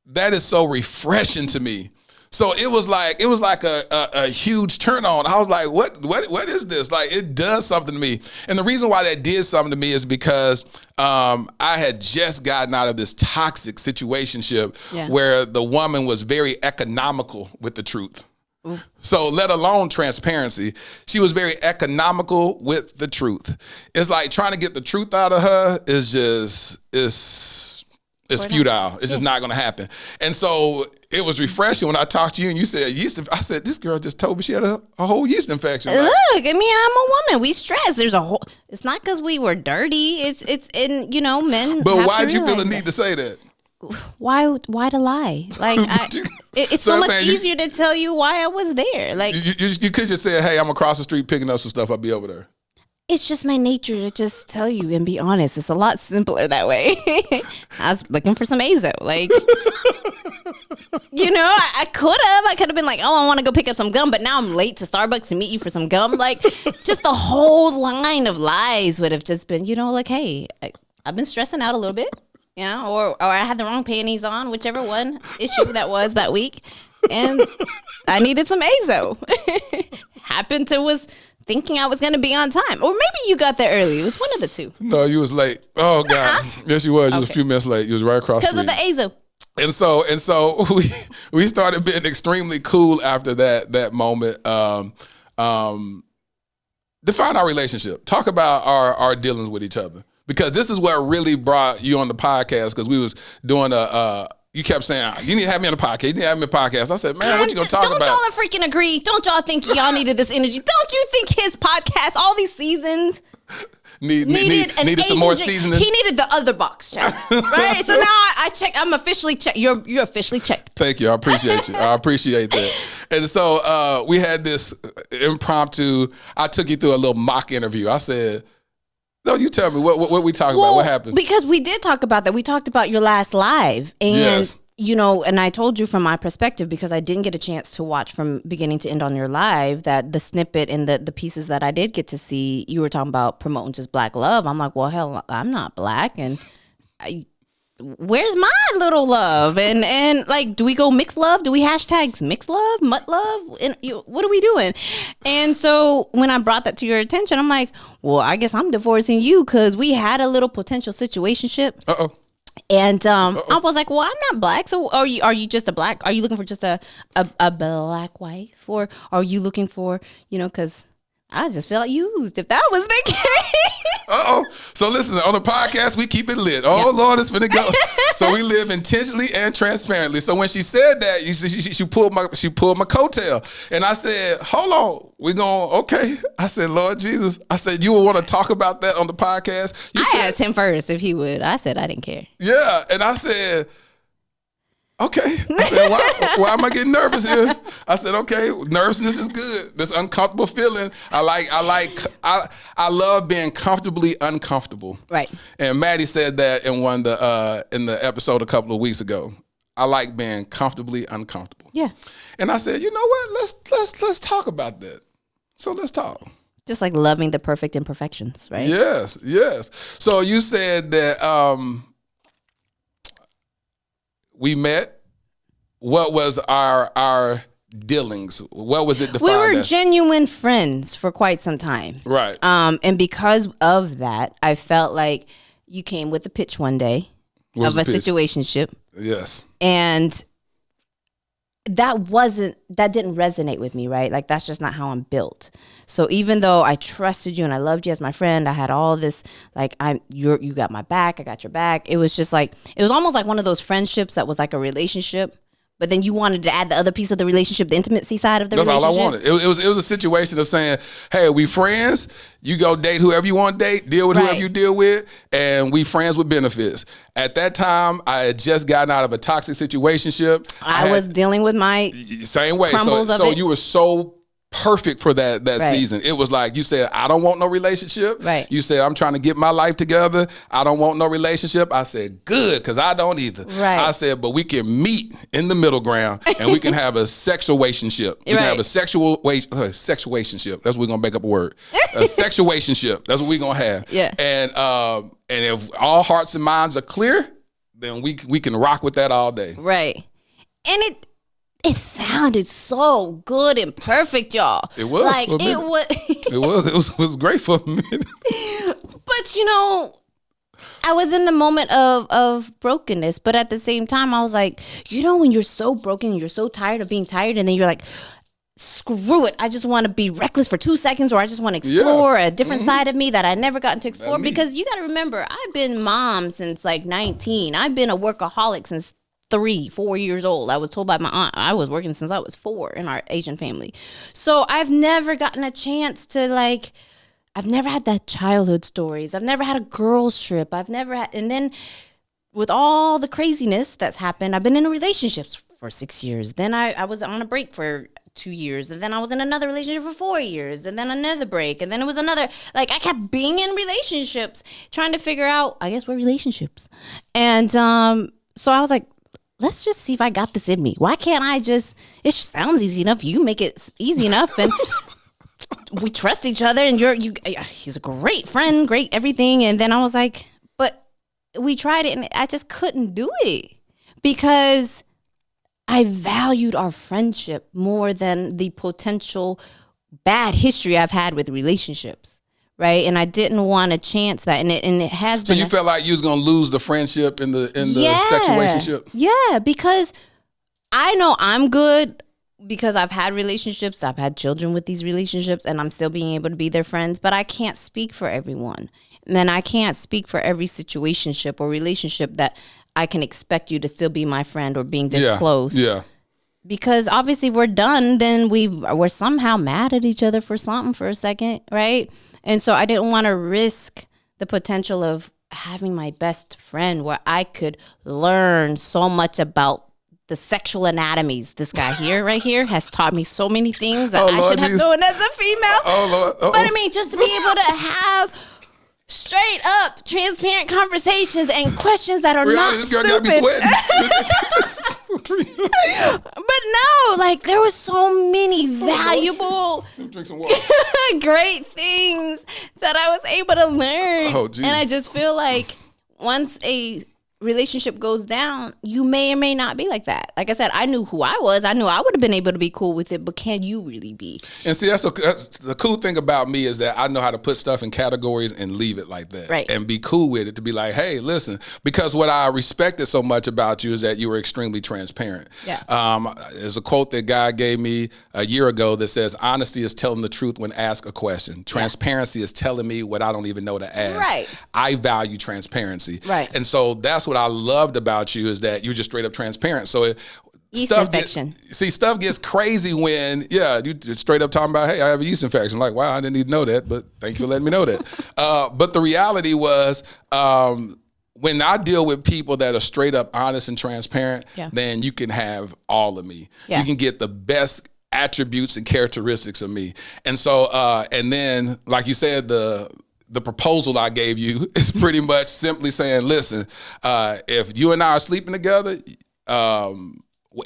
that is so refreshing to me. So it was like a huge turn on. I was like, what is this? Like, it does something to me. And the reason why that did something to me is because I had just gotten out of this toxic situationship where the woman was very economical with the truth. Ooh. So let alone transparency, she was very economical with the truth. It's like trying to get the truth out of her is futile. It's just not going to happen. And so it was refreshing when I talked to you and you said yeast. I said, this girl just told me she had a whole yeast infection. Look, I mean, I'm a woman. We stress. There's a whole. It's not because we were dirty. It's in men. But why'd you feel the need to say that? Why to lie? Like it's so much easier to tell you why I was there. Like you could just say, hey, I'm across the street picking up some stuff. I'll be over there. It's just my nature to just tell you and be honest. It's a lot simpler that way. I was looking for some azo. Like, I could have been like, oh, I want to go pick up some gum, but now I'm late to Starbucks to meet you for some gum. Like, just the whole line of lies would have just been, like, hey, I've been stressing out a little bit, or I had the wrong panties on, whichever one issue that was that week. And I needed some azo. Was thinking I was going to be on time. Or maybe you got there early. It was one of the two. No, you was late. Oh, God. Yes, you was. You was a few minutes late. You was right across the street. Because of the azo. And so we started being extremely cool after that moment. Define our relationship. Talk about our dealings with each other. Because this is what really brought you on the podcast, because we was doing you kept saying, you need to have me on the podcast. You need to have me on the podcast. I said, man, what you going to talk about? Don't y'all freaking agree? Don't y'all think y'all needed this energy? Don't you think his podcast, all these seasons, needed some more seasoning? He needed the other box check, right? So now I check. I'm officially checked. You're officially checked. Thank you. I appreciate you. I appreciate that. And so we had this impromptu, I took you through a little mock interview. I said, no, you tell me what we talking about. What happened? Because we did talk about that. We talked about your last live, and and I told you from my perspective, because I didn't get a chance to watch from beginning to end on your live, that the snippet and the pieces that I did get to see, you were talking about promoting just black love. I'm like, well, hell, I'm not black, and where's my little love? And like, do we go mix love? Do we hashtags mix love, mutt love? And what are we doing? And so when I brought that to your attention, I'm like, well, I guess I'm divorcing you, because we had a little potential situationship. And I was like, well, I'm not black. So are you just a black? Are you looking for just a black wife, or are you looking for, because I just felt used if that was the case. So listen, on the podcast, we keep it lit. Lord, it's finna go. So we live intentionally and transparently. So when she said that, she pulled my coattail. And I said, hold on, we're going, okay. I said, Lord Jesus. I said, you would want to talk about that on the podcast? I asked him first if he would. I said I didn't care. Yeah. And I said, okay. I said, why am I getting nervous here? I said, okay, nervousness is good. This uncomfortable feeling. I love being comfortably uncomfortable. Right. And Maddie said that in in the episode a couple of weeks ago. I like being comfortably uncomfortable. Yeah. And I said, you know what? Let's talk about that. So let's talk. Just like loving the perfect imperfections, right? Yes. So you said that we met. What was our dealings? What was it defined We were as? genuine friends for quite some time. Right. And because of that, I felt like you came with a pitch one day of a situationship. Yes. And that didn't resonate with me, right? Like, that's just not how I'm built. So even though I trusted you and I loved you as my friend, I had all this, like, you got my back, I got your back. It was just like, it was almost like one of those friendships that was like a relationship, But then you wanted to add the other piece of the relationship, the intimacy side of the That's relationship. all I wanted. It was a situation of saying, hey, we friends. You go date whoever you want to date, deal with whoever you deal with, and we friends with benefits. At that time, I had just gotten out of a toxic situationship. I was dealing with my same way. So you were so perfect for that season. It was like you said, I don't want no relationship. Right. You said, I'm trying to get my life together. I don't want no relationship. I said, good, because I don't either. Right. I said, but we can meet in the middle ground and we can have a sexuationship. We can have a sexuationship. That's what we're gonna make up a word. A sexuationship. That's what we're gonna have. Yeah. And if all hearts and minds are clear, then we can rock with that all day. Right. And it sounded so good and perfect, y'all. It was. Like it was great for a minute. But I was in the moment of brokenness, but at the same time I was like, when you're so broken, you're so tired of being tired, and then you're like, screw it, I just want to be reckless for 2 seconds, or I just want to explore a different side of me that I never gotten to explore. Because you got to remember, I've been mom since like 19. I've been a workaholic since 3-4 years old. I was told by my aunt I was working since I was 4 in our Asian family. So I've never gotten a chance to I've never had that childhood stories. I've never had a girls trip. I've never had, and then with all the craziness that's happened, I've been in relationships for 6 years. Then I was on a break for 2 years, and then I was in another relationship for 4 years, and then another break, and then it was another. I kept being in relationships, trying to figure out, I guess, what relationships. And so I was like, let's just see if I got this in me. Why can't I just, it sounds easy enough. You make it easy enough, and we trust each other, and he's a great friend, great everything. And then I was like, but we tried it, and I just couldn't do it because I valued our friendship more than the potential bad history I've had with relationships. Right, and I didn't want to chance that, and it has been. So you felt like you was gonna lose the friendship in the sexuationship? Yeah, because I know I'm good because I've had relationships, I've had children with these relationships, and I'm still being able to be their friends. But I can't speak for everyone, and then I can't speak for every situationship or relationship that I can expect you to still be my friend or being this close. Yeah. Because obviously we're done, then we're somehow mad at each other for something for a second, right? And so I didn't want to risk the potential of having my best friend where I could learn so much about the sexual anatomies. This guy here, right here, has taught me so many things that I should have known as a female. But I mean, just to be able to have straight up transparent conversations and questions that are not stupid. Gotta be But no, there was so many valuable, great things that I was able to learn. And I just feel like once a relationship goes down, you may or may not be like that. Like I said, I knew who I was. I knew I would have been able to be cool with it, but can you really be? And see, that's the cool thing about me is that I know how to put stuff in categories and leave it like that. Right. And be cool with it, to be like, hey, listen, because what I respected so much about you is that you were extremely transparent. Yeah. There's a quote that God gave me a year ago that says, honesty is telling the truth when asked a question. Transparency is telling me what I don't even know to ask. Right. I value transparency. Right. And so that's what I loved about you, is that you're just straight up transparent. So stuff gets crazy when you straight up talking about, hey, I have a yeast infection. Like, wow, I didn't even know that, but thank you for letting me know that. But the reality was, when I deal with people that are straight up honest and transparent, then you can have all of me. Yeah. You can get the best attributes and characteristics of me. And so, and then, like you said, the proposal I gave you is pretty much simply saying, listen, if you and I are sleeping together,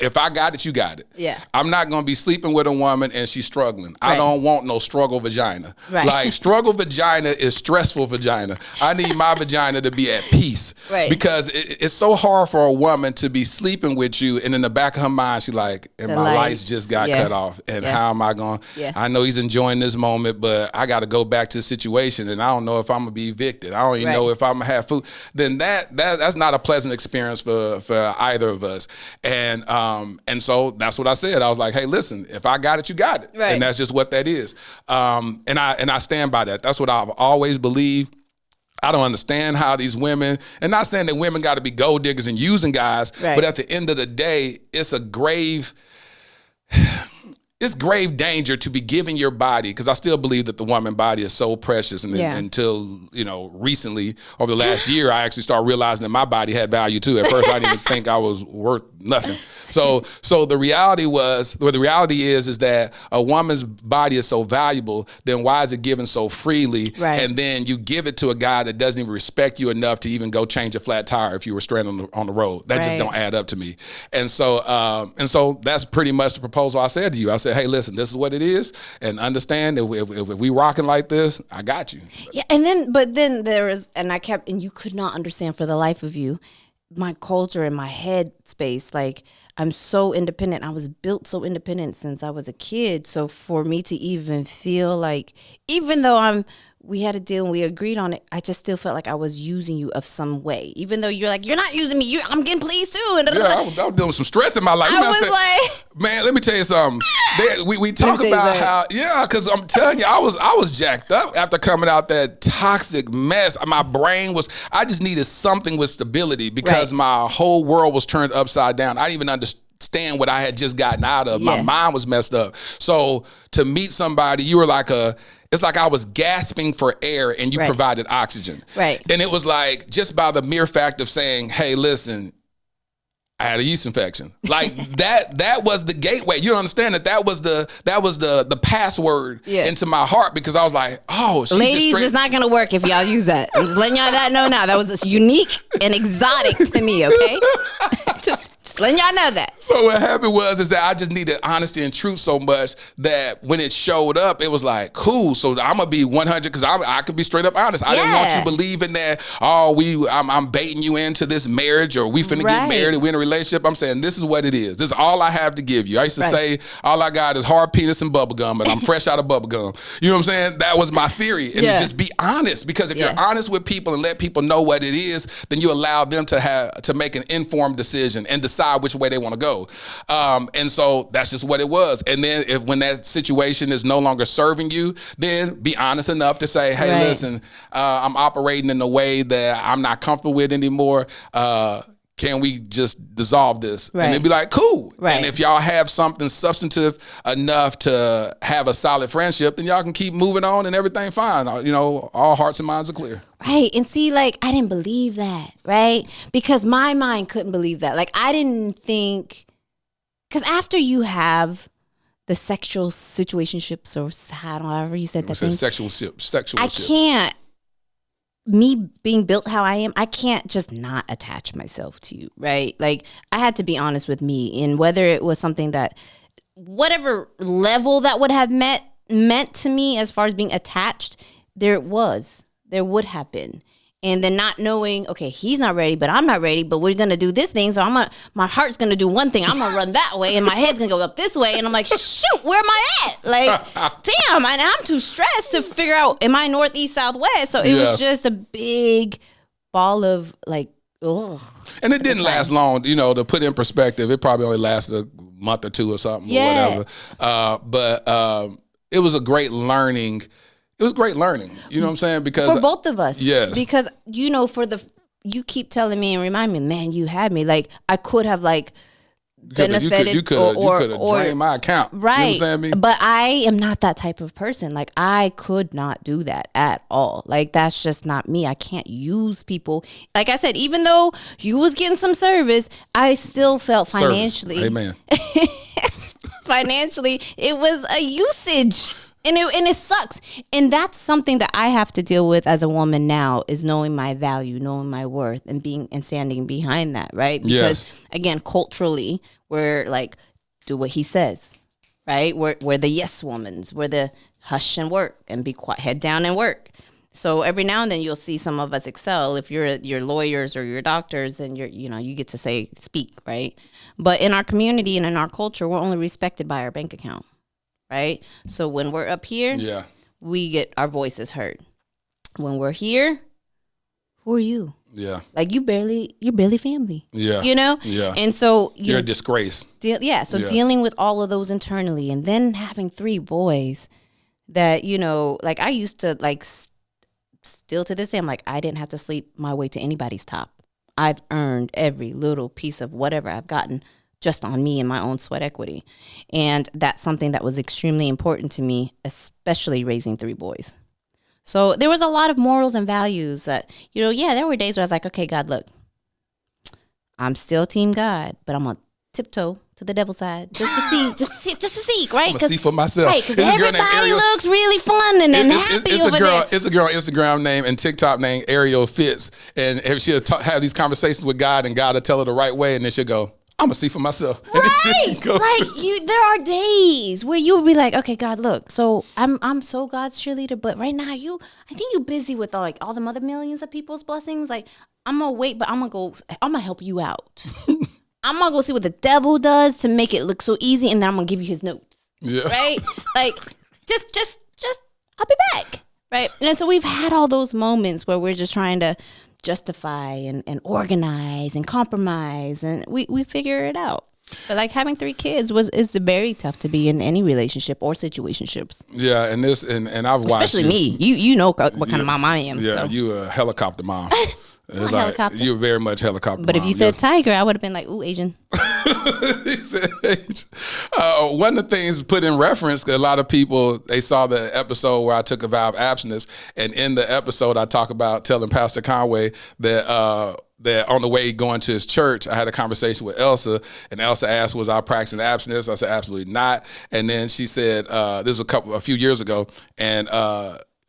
if I got it, you got it. Yeah. I'm not going to be sleeping with a woman and she's struggling. Right. I don't want no struggle vagina. Right. Like, struggle vagina is stressful vagina. I need my vagina to be at peace. Right. Because it's so hard for a woman to be sleeping with you, and in the back of her mind, she's like, and my lights just got cut off. And how am I going? Yeah. I know he's enjoying this moment, but I got to go back to the situation, and I don't know if I'm going to be evicted. I don't even know if I'm going to have food. Then that's not a pleasant experience for either of us. And so that's what I said. I was like, hey, listen, if I got it, you got it. Right. And that's just what that is. And I stand by that. That's what I've always believed. I don't understand how these women, and not saying that women got to be gold diggers and using guys, but at the end of the day, it's grave danger to be giving your body, because I still believe that the woman body is so precious. And until, recently, over the last year, I actually started realizing that my body had value too. At first, I didn't even think I was worth nothing. So the reality is that a woman's body is so valuable, then why is it given so freely? Right. And then you give it to a guy that doesn't even respect you enough to even go change a flat tire if you were stranded on the road. That just don't add up to me. And so that's pretty much the proposal I said to you. I said, hey, listen, this is what it is, and understand that if we rocking like this, I got you. Yeah, but then there was, and you could not understand for the life of you, my culture and my head space, like, I'm so independent. I was built so independent since I was a kid. So for me to even feel like, even though we had a deal and we agreed on it, I just still felt like I was using you of some way. Even though you're like, you're not using me, I'm getting pleased too. And I was dealing with some stress in my life. Man, let me tell you something. We talk about how, because I'm telling you, I was jacked up after coming out that toxic mess. My brain I just needed something with stability, because my whole world was turned upside down. I didn't even understand what I had just gotten out of. My mind was messed up. So to meet somebody, you were like it's like I was gasping for air and you provided oxygen. Right. And it was like, just by the mere fact of saying, hey, listen, I had a yeast infection. Like that was the gateway. You understand that was the password into my heart, because I was like, oh, she's ladies, it's not gonna work if y'all use that. I'm just letting y'all know now. That was just unique and exotic to me, okay? Just letting y'all know that. So what happened is that I just needed honesty and truth so much that when it showed up, it was like, cool. So I'm gonna be 100, because I could be straight up honest. I didn't want you believing that, I'm baiting you into this marriage, or we finna get married and we in a relationship. I'm saying, this is what it is. This is all I have to give you. I used to say, all I got is hard penis and bubble gum, and I'm fresh out of bubble gum. You know what I'm saying? That was my theory. And to just be honest, because if you're honest with people and let people know what it is, then you allow them to make an informed decision and decide which way they want to go. And so that's just what it was. And then when that situation is no longer serving you, then be honest enough to say, hey, listen, I'm operating in a way that I'm not comfortable with anymore. Can we just dissolve this? And they'd be like, cool. And if y'all have something substantive enough to have a solid friendship, then y'all can keep moving on and everything fine. All hearts and minds are clear. Right. And see, like, I didn't believe that, right? Because my mind couldn't believe that. Like, I didn't think, because after you have the sexual situationships, or however you said that thing. Sexual I can't. Me being built how I am, I can't just not attach myself to you, right? Like, I had to be honest with me, and whether it was something that, whatever level that would have meant to me as far as being attached, there would have been. And then not knowing, okay, he's not ready, but I'm not ready, but we're going to do this thing. So my heart's going to do one thing. I'm going to run that way, and my head's going to go up this way. And I'm like, shoot, where am I at? Like, damn, I'm too stressed to figure out, am I north, east, south, west? So it was just a big ball of like, ugh. And it didn't last long, to put in perspective. It probably only lasted a month or two or something or whatever. But it was a great learning. It was great learning. You know what I'm saying? Because for both of us. Yes. Because, you keep telling me and remind me, man, you had me. Like, I could have, like, benefited. You could have drained my account. Right. You understand me? But I am not that type of person. Like, I could not do that at all. Like, that's just not me. I can't use people. Like I said, even though you was getting some service, I still felt financially. Amen. Financially, it was a usage. And it sucks. And that's something that I have to deal with as a woman now, is knowing my value, knowing my worth, and standing behind that, right? Because again, culturally, we're like, do what he says, right? We're the yes womans. We're the hush and work and be quiet, head down and work. So every now and then you'll see some of us excel. If you're lawyers or you're doctors, and you get to speak, right? But in our community and in our culture, we're only respected by our bank account. Right? So when we're up here, we get our voices heard. When we're here, who are you? Yeah. Like, you're barely family. Yeah. Yeah. And so you're a disgrace. Dealing with all of those internally, and then having 3 boys that, like, I used to, like, still to this day, I'm like, I didn't have to sleep my way to anybody's top. I've earned every little piece of whatever I've gotten just on me and my own sweat equity. And that's something that was extremely important to me, especially raising 3 boys. So there was a lot of morals and values that, there were days where I was like, okay, God, look, I'm still team God, but I'm going to tiptoe to the devil's side just to see, right? I'm gonna see for myself. Right, because everybody looks really fun and happy over there. It's a girl on Instagram name and TikTok named Ariel Fitz, and she'll have these conversations with God, and God will tell her the right way, and then she'll go, I'm gonna see for myself. Right, there are days where you'll be like, okay, God, look, so I'm so God's cheerleader, but right now I think you're busy with all the other millions of people's blessings. Like, I'm gonna wait, but I'm gonna help you out. I'm gonna go see what the devil does to make it look so easy, and then I'm gonna give you his notes. Yeah. Right? Like, just I'll be back. Right? And so we've had all those moments where we're just trying to justify and organize and compromise, and we figure it out. But like having 3 kids is very tough to be in any relationship or situationships. Yeah, and I've watched, especially me. You know what kind of mom I am. Yeah, so. You a helicopter mom. It's like, helicopter. you're very much helicopter. But mom. If you said tiger, I would have been like, ooh, Asian. He said Asian. One of the things put in reference, a lot of people, they saw the episode where I took a vow of abstinence, and in the episode I talk about telling Pastor Conway that on the way going to his church, I had a conversation with Elsa, and Elsa asked, was I practicing abstinence? I said, absolutely not. And then she said, this was a few years ago, and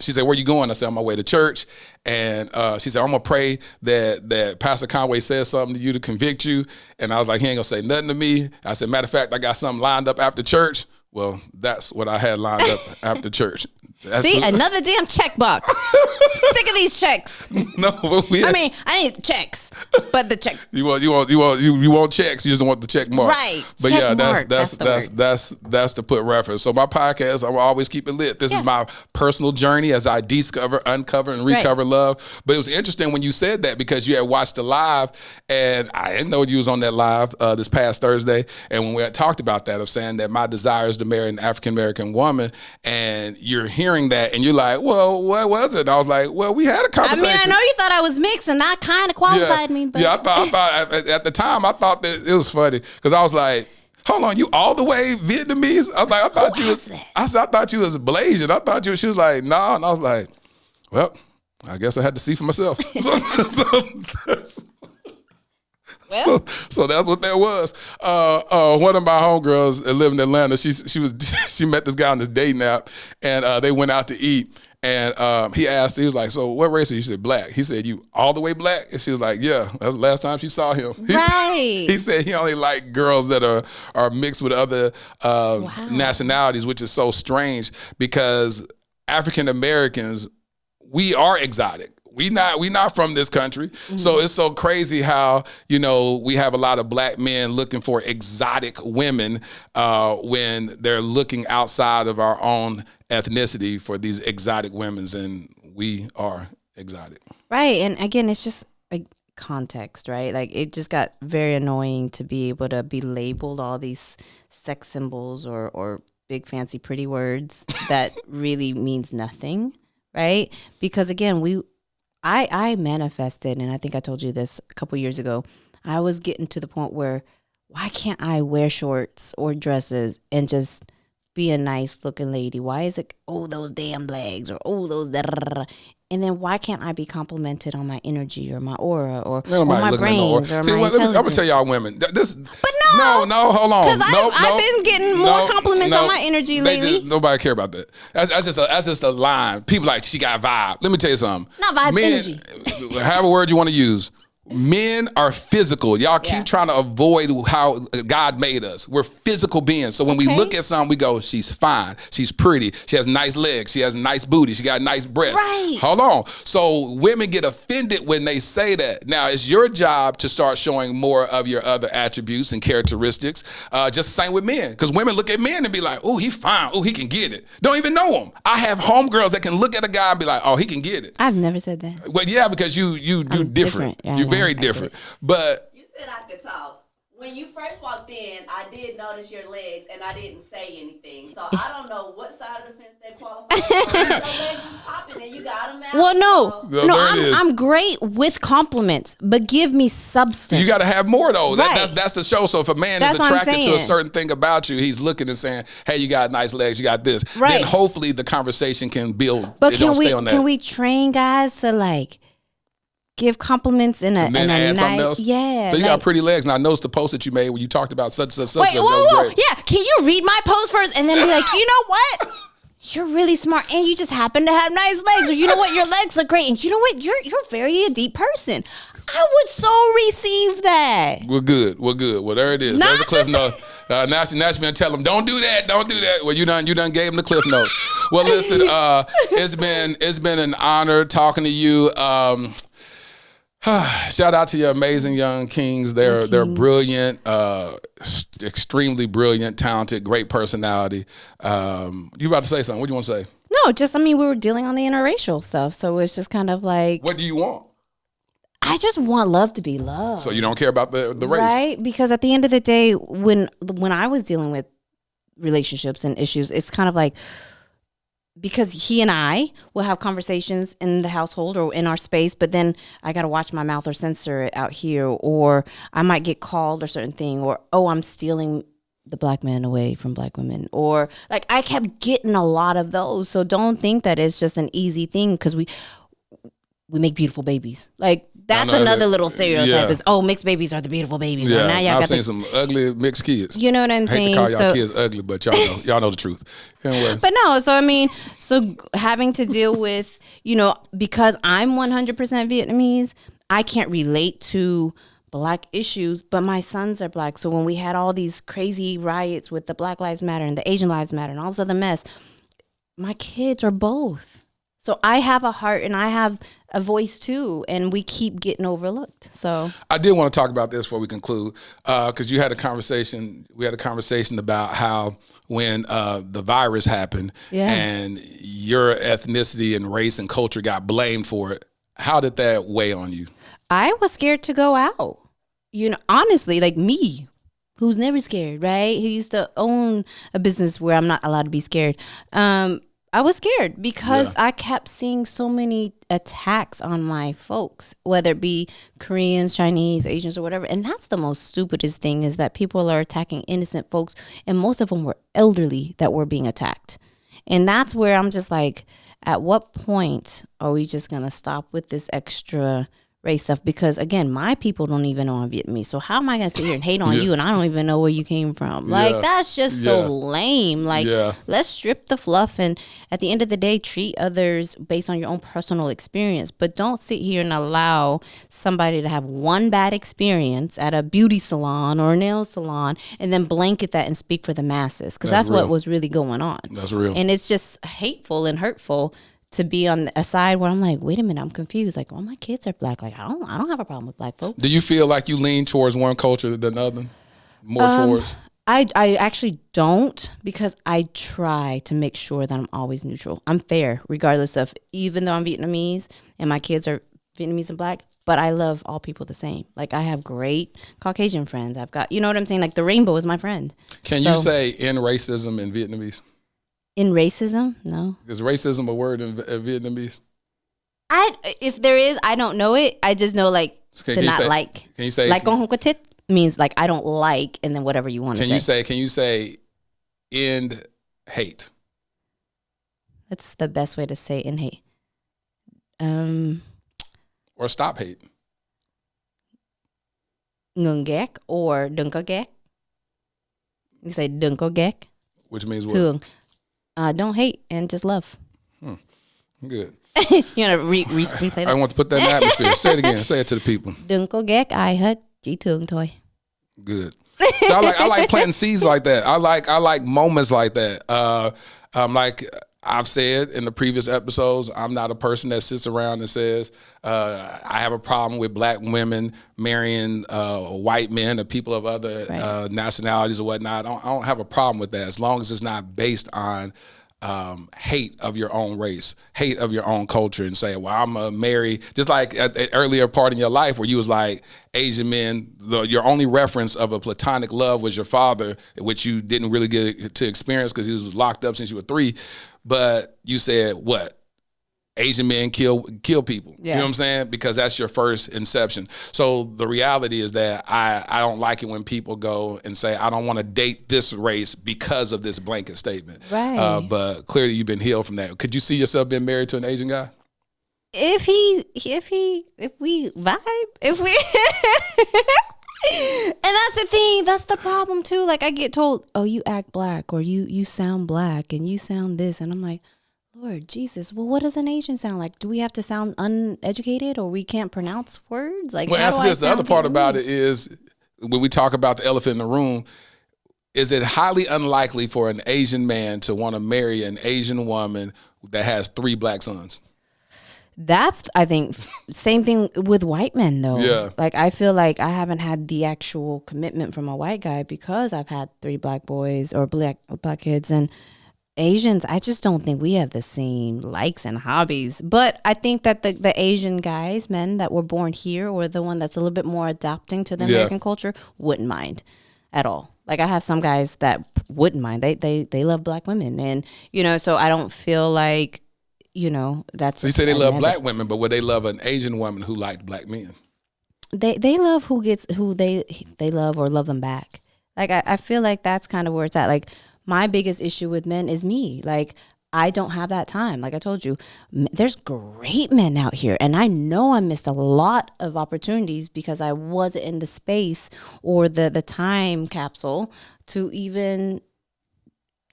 she said, where you going? I said, on my way to church. And she said, I'm going to pray that Pastor Conway says something to you to convict you. And I was like, he ain't going to say nothing to me. I said, matter of fact, I got something lined up after church. Well, that's what I had lined up after church. See, another damn checkbox. Sick of these checks. No, but I need checks, but the check. You want checks. You just don't want the check mark. Right. But check yeah, mark. that's the put reference. So my podcast, I will always keep it lit. This is my personal journey as I uncover, and recover love. But it was interesting when you said that, because you had watched the live, and I didn't know you was on that live this past Thursday. And when we had talked about that, of saying that my desire is to marry an African American woman, and you're hearing that, and you're like, well, what was it? And I was like, well, we had a conversation. I know you thought I was mixed, and that kind of qualified me. But. Yeah, I thought at the time, I thought that it was funny, because I was like, hold on, you all the way Vietnamese? I was like, I thought you was Blasian. I thought she was like, no. And I was like, well, I guess I had to see for myself. So that's what that was. One of my homegirls that live in Atlanta, she met this guy on this dating app, and they went out to eat. And he was like, so what race are you? She said, black. He said, you all the way black? And she was like, yeah, that was the last time she saw him. He said he only liked girls that are mixed with other nationalities, which is so strange, because African Americans, we are exotic. We not from this country. Mm-hmm. So it's so crazy how, we have a lot of black men looking for exotic women when they're looking outside of our own ethnicity for these exotic women, and we are exotic. Right. And again, it's just like context, right? Like, it just got very annoying to be able to be labeled all these sex symbols or big fancy pretty words that really means nothing, right? Because again, I manifested, and I think I told you this a couple years ago, I was getting to the point where, why can't I wear shorts or dresses and just be a nice looking lady? Why is it, those damn legs, or those da-da-da-da? And then why can't I be complimented on my energy or my aura or my brains or my intelligence? I'm going to tell y'all women. But no, hold on. Because I've been getting more compliments on my energy lately. Nobody care about that. That's just a line. People like, she got vibe. Let me tell you something. Not vibe, energy. However word you want to use. Men are physical. Y'all keep trying to avoid how God made us. We're physical beings. So when we look at something, we go, she's fine. She's pretty. She has nice legs. She has nice booty. She got nice breasts. Right. Hold on. So women get offended when they say that. Now, it's your job to start showing more of your other attributes and characteristics. Just the same with men. Because women look at men and be like, he fine. He can get it. Don't even know him. I have homegirls that can look at a guy and be like, he can get it. I've never said that. Well, yeah, because you different. Yeah, You're very different. But you said I could talk. When you first walked in, I did notice your legs, and I didn't say anything. So I don't know what side of the fence they qualify for. Your legs is popping, and you got them out. Well, no, I'm great with compliments, but give me substance. You got to have more though. Right. That's the show. So if a man is attracted to a certain thing about you, he's looking and saying, "Hey, you got nice legs, you got this." Right. Then hopefully the conversation can build. But can we train guys to like give compliments in a nice, something else? Yeah. So you got pretty legs. And I noticed the post that you made when you talked about such. Wait, whoa. Yeah. Can you read my post first and then be like, you know what? You're really smart and you just happen to have nice legs, or you know what? Your legs look great, and you know what? You're very a deep person. I would so receive that. We're good. Well, there it is. There's a cliff note. Now she's gonna tell him, don't do that. Well, you done gave him the cliff notes. Well, listen, it's been an honor talking to you. Shout out to your amazing young kings. They're brilliant, extremely brilliant, talented, great personality. You about to say something? What do you want to say? No, just we were dealing on the interracial stuff, so it's just kind of like, what do you want? I just want love to be loved. So you don't care about the race, right? Because at the end of the day, when I was dealing with relationships and issues, it's kind of like, because he and I will have conversations in the household or in our space, but then I got to watch my mouth or censor it out here, or I might get called a certain thing, or, oh, I'm stealing the black man away from black women, or like I kept getting a lot of those. So don't think that it's just an easy thing, because we make beautiful babies. Like that's another little stereotype is, oh, mixed babies are the beautiful babies. Yeah, and now I've seen some ugly mixed kids. You know what I'm saying? I hate to call y'all kids ugly, but y'all know the truth. Anyway. But no, so having to deal with, because I'm 100% Vietnamese, I can't relate to black issues, but my sons are black. So when we had all these crazy riots with the Black Lives Matter and the Asian Lives Matter and all this other mess, my kids are both. So I have a heart and I have a voice too, and we keep getting overlooked. So I did want to talk about this before we conclude, because we had a conversation about how when the virus happened and your ethnicity and race and culture got blamed for it, how did that weigh on you? I was scared to go out. Honestly, like me, who's never scared, right? Who used to own a business where I'm not allowed to be scared. I was scared because I kept seeing so many attacks on my folks, whether it be Koreans, Chinese, Asians, or whatever. And that's the most stupidest thing, is that people are attacking innocent folks, and most of them were elderly that were being attacked. And that's where I'm just like, at what point are we just going to stop with this extra race stuff? Because again, my people don't even know I'm Vietnamese. So how am I going to sit here and hate on you and I don't even know where you came from? Like, that's just so lame. Like, let's strip the fluff and at the end of the day, treat others based on your own personal experience. But don't sit here and allow somebody to have one bad experience at a beauty salon or a nail salon and then blanket that and speak for the masses. Because that's what was really going on. That's real. And it's just hateful and hurtful to be on a side where I'm like, wait a minute, I'm confused. Like, oh, my kids are black. Like, I don't have a problem with black folks. Do you feel like you lean towards one culture than another? More towards? I actually don't, because I try to make sure that I'm always neutral. I'm fair, regardless of, even though I'm Vietnamese and my kids are Vietnamese and black, but I love all people the same. Like, I have great Caucasian friends. I've got, you know what I'm saying? Like, the rainbow is my friend. Can you say in racism in Vietnamese? In racism? No. Is racism a word in Vietnamese? If there is, I don't know it. I just know to not like. Can you say like con không có thích means like I don't like, and then whatever you want to say. Can you say end hate? That's the best way to say end hate. Or stop hate. Ngừng ghét or đừng có ghét. You say đừng có ghét. Which means what? Thương. Don't hate and just love. Good. You want to replay that? I want to put that in the atmosphere. Say it again. Say it to the people. Đừng có ghét ai hết, chỉ thương thôi. Good. So I like planting seeds like that. I like moments like that. Like I've said in the previous episodes, I'm not a person that sits around and says I have a problem with black women marrying white men or people of other nationalities or whatnot. I don't have a problem with that, as long as it's not based on hate of your own race, hate of your own culture, and say, well, I'm a marry, just like at the earlier part in your life where you was like, Asian men, your only reference of a platonic love was your father, which you didn't really get to experience because he was locked up since you were 3. But you said, what? Asian men kill people. Yeah. You know what I'm saying? Because that's your first inception. So the reality is that I don't like it when people go and say, I don't want to date this race because of this blanket statement. Right. But clearly you've been healed from that. Could you see yourself being married to an Asian guy? If we vibe, and that's the thing, that's the problem too. Like I get told, oh, you act black, or you sound black, and you sound this, and I'm like, Lord Jesus, well, what does an Asian sound like? Do we have to sound uneducated, or we can't pronounce words? Like, well, answer this. The other part about it is when we talk about the elephant in the room, is it highly unlikely for an Asian man to want to marry an Asian woman that has 3 black sons? That's, I think, same thing with white men, though. Yeah. Like, I feel like I haven't had the actual commitment from a white guy because I've had 3 black boys or black kids, and Asians, I just don't think we have the same likes and hobbies. But I think that the Asian guys, men that were born here, or the one that's a little bit more adapting to the American culture, wouldn't mind at all. Like I have some guys that wouldn't mind. They love black women, and so I don't feel like that's. So you say they love black women, but would they love an Asian woman who liked black men? They love who they love or love them back. Like I feel like that's kind of where it's at. Like, my biggest issue with men is me. Like, I don't have that time. Like I told you, there's great men out here. And I know I missed a lot of opportunities because I wasn't in the space or the time capsule to even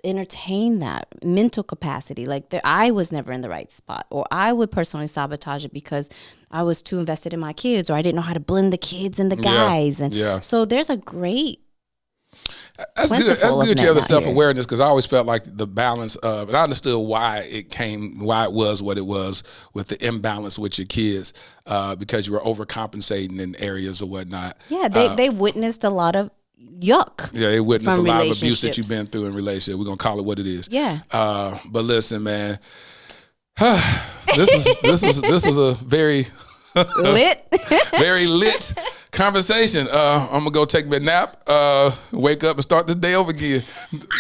entertain that mental capacity. Like I was never in the right spot, or I would personally sabotage it because I was too invested in my kids, or I didn't know how to blend the kids and the guys. So there's a great That's good. You have the self-awareness, because I always felt like the balance of, and I understood why it was what it was with the imbalance with your kids, because you were overcompensating in areas or whatnot. Yeah, they witnessed a lot of yuck. Yeah, they witnessed a lot of abuse that you've been through in relationships. We're gonna call it what it is. Yeah. But listen, man, this was a very very lit conversation. I'm gonna go take me a nap, wake up and start this day over again.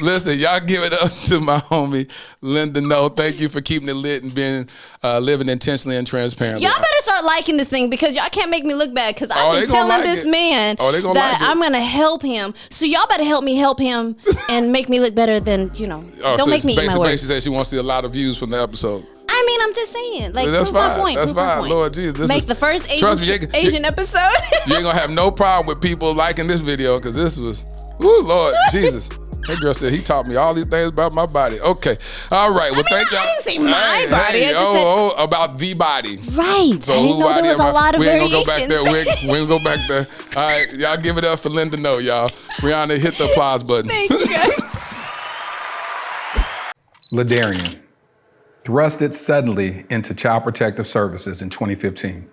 Listen, y'all give it up to my homie Linda Ngo. Thank you for keeping it lit and being living intentionally and transparently. Y'all better start liking this thing, because y'all can't make me look bad, because I've been telling this man that I'm gonna help him. So y'all better help him and make me look better than, don't make me eat my words. Basically said she wants to see a lot of views from the episode. I mean, I'm just saying. Like, that's fine. Point, that's fine. Lord Jesus. Make the first Asian episode. You ain't going to have no problem with people liking this video, because this was, ooh, Lord Jesus. That girl said he taught me all these things about my body. Okay. All right. Well, thank y'all. I didn't say my body. About the body. Right. So I didn't know there was a lot of variations. We ain't going to go back there. We ain't going to go back there. All right. Y'all give it up for Linda Ngo, y'all. Brianna, hit the applause button. Thank you, guys. Ladarian thrusted suddenly into Child Protective Services in 2015.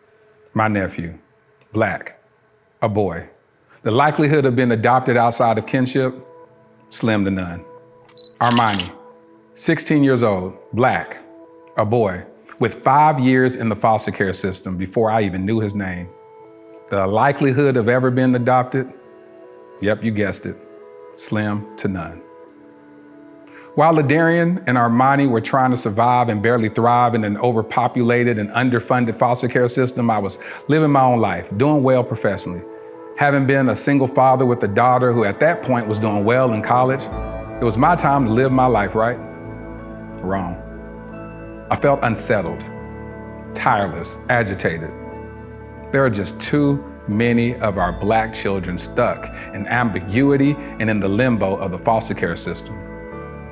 My nephew, black, a boy. The likelihood of being adopted outside of kinship, slim to none. Armani, 16 years old, black, a boy, with 5 years in the foster care system before I even knew his name. The likelihood of ever being adopted, yep, you guessed it, slim to none. While Ladarian and Armani were trying to survive and barely thrive in an overpopulated and underfunded foster care system, I was living my own life, doing well professionally. Having been a single father with a daughter who at that point was doing well in college, it was my time to live my life, right? Wrong. I felt unsettled, tireless, agitated. There are just too many of our black children stuck in ambiguity and in the limbo of the foster care system.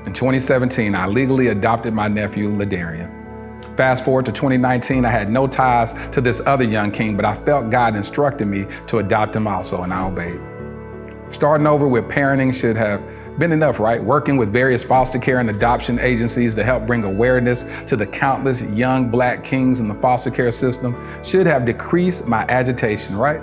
In 2017, I legally adopted my nephew, Ladarian. Fast forward to 2019, I had no ties to this other young king, but I felt God instructed me to adopt him also, and I obeyed. Starting over with parenting should have been enough, right? Working with various foster care and adoption agencies to help bring awareness to the countless young black kings in the foster care system should have decreased my agitation, right?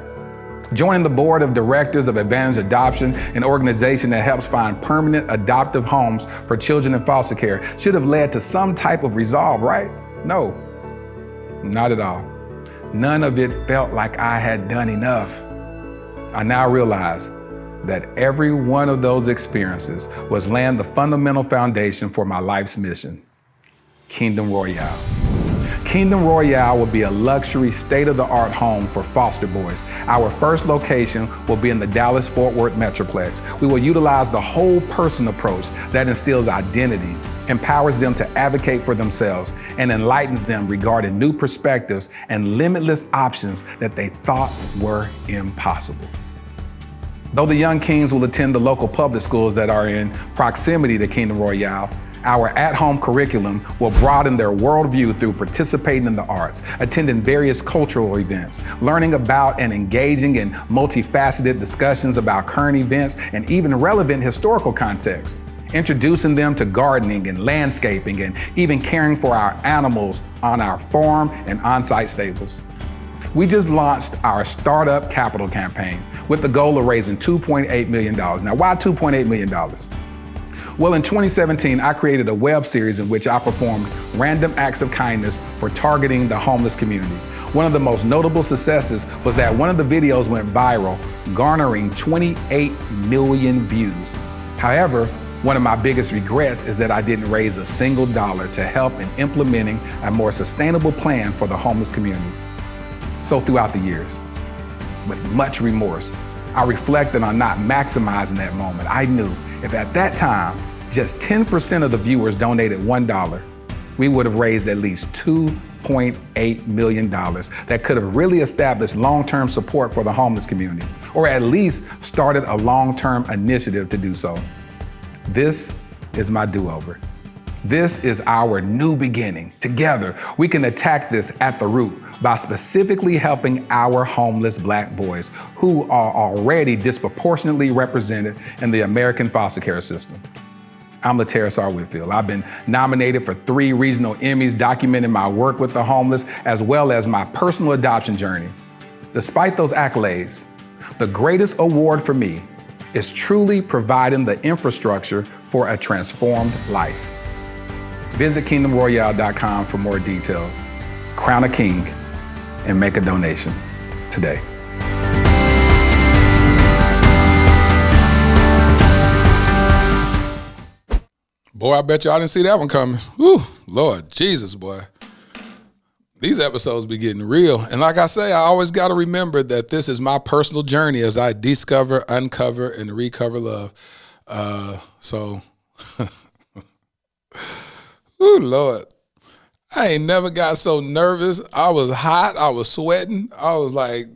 Joining the board of directors of Advantage Adoption, an organization that helps find permanent adoptive homes for children in foster care, should have led to some type of resolve, right? No, not at all. None of it felt like I had done enough. I now realize that every one of those experiences was laying the fundamental foundation for my life's mission, Kingdom Royale. Kingdom Royale will be a luxury, state-of-the-art home for foster boys. Our first location will be in the Dallas-Fort Worth Metroplex. We will utilize the whole person approach that instills identity, empowers them to advocate for themselves, and enlightens them regarding new perspectives and limitless options that they thought were impossible. Though the young kings will attend the local public schools that are in proximity to Kingdom Royale, our at-home curriculum will broaden their worldview through participating in the arts, attending various cultural events, learning about and engaging in multifaceted discussions about current events and even relevant historical context, introducing them to gardening and landscaping and even caring for our animals on our farm and on-site stables. We just launched our Startup Capital campaign with the goal of raising $2.8 million. Now, why $2.8 million? Well, in 2017, I created a web series in which I performed random acts of kindness for targeting the homeless community. One of the most notable successes was that one of the videos went viral, garnering 28 million views. However, one of my biggest regrets is that I didn't raise a single dollar to help in implementing a more sustainable plan for the homeless community. So throughout the years, with much remorse, I reflected on not maximizing that moment. I knew if at that time, just 10% of the viewers donated $1, we would have raised at least $2.8 million that could have really established long-term support for the homeless community, or at least started a long-term initiative to do so. This is my do-over. This is our new beginning. Together, we can attack this at the root by specifically helping our homeless Black boys who are already disproportionately represented in the American foster care system. I'm Laterras Whitfield. I've been nominated for 3 regional Emmys documenting my work with the homeless as well as my personal adoption journey. Despite those accolades, the greatest award for me is truly providing the infrastructure for a transformed life. Visit kingdomroyale.com for more details. Crown a king and make a donation today. Boy, I bet y'all didn't see that one coming. Whew, Lord Jesus, boy. These episodes be getting real. And like I say, I always got to remember that this is my personal journey as I discover, uncover, and recover love. Ooh, Lord. I ain't never got so nervous. I was hot. I was sweating. I was like,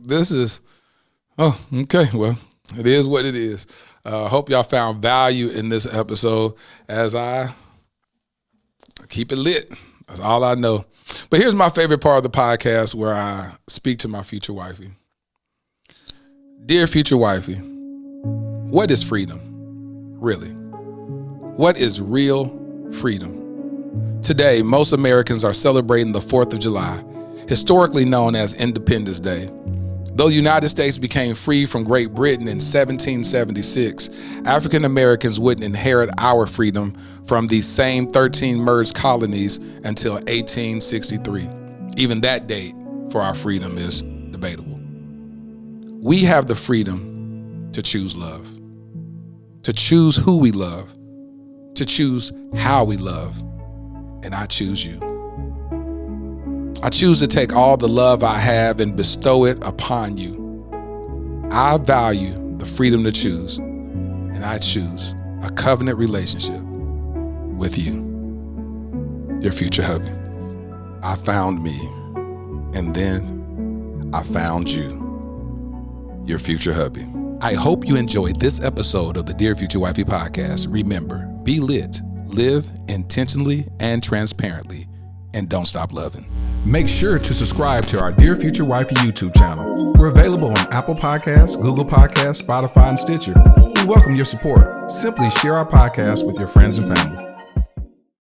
okay, well, it is what it is. Hope y'all found value in this episode as I keep it lit. That's all I know. But here's my favorite part of the podcast where I speak to my future wifey. Dear future wifey, what is freedom? Really? What is real freedom? Today, most Americans are celebrating the 4th of July, historically known as Independence Day. Though the United States became free from Great Britain in 1776, African Americans wouldn't inherit our freedom from these same 13 merged colonies until 1863. Even that date for our freedom is debatable. We have the freedom to choose love, to choose who we love, to choose how we love, and I choose you. I choose to take all the love I have and bestow it upon you. I value the freedom to choose, and I choose a covenant relationship with you, your future hubby. I found me, and then I found you, your future hubby. I hope you enjoyed this episode of the Dear Future Wifey Podcast. Remember, be lit, live intentionally and transparently, and don't stop loving. Make sure to subscribe to our Dear Future Wifey YouTube channel. We're available on Apple Podcasts, Google Podcasts, Spotify, and Stitcher. We welcome your support. Simply share our podcast with your friends and family.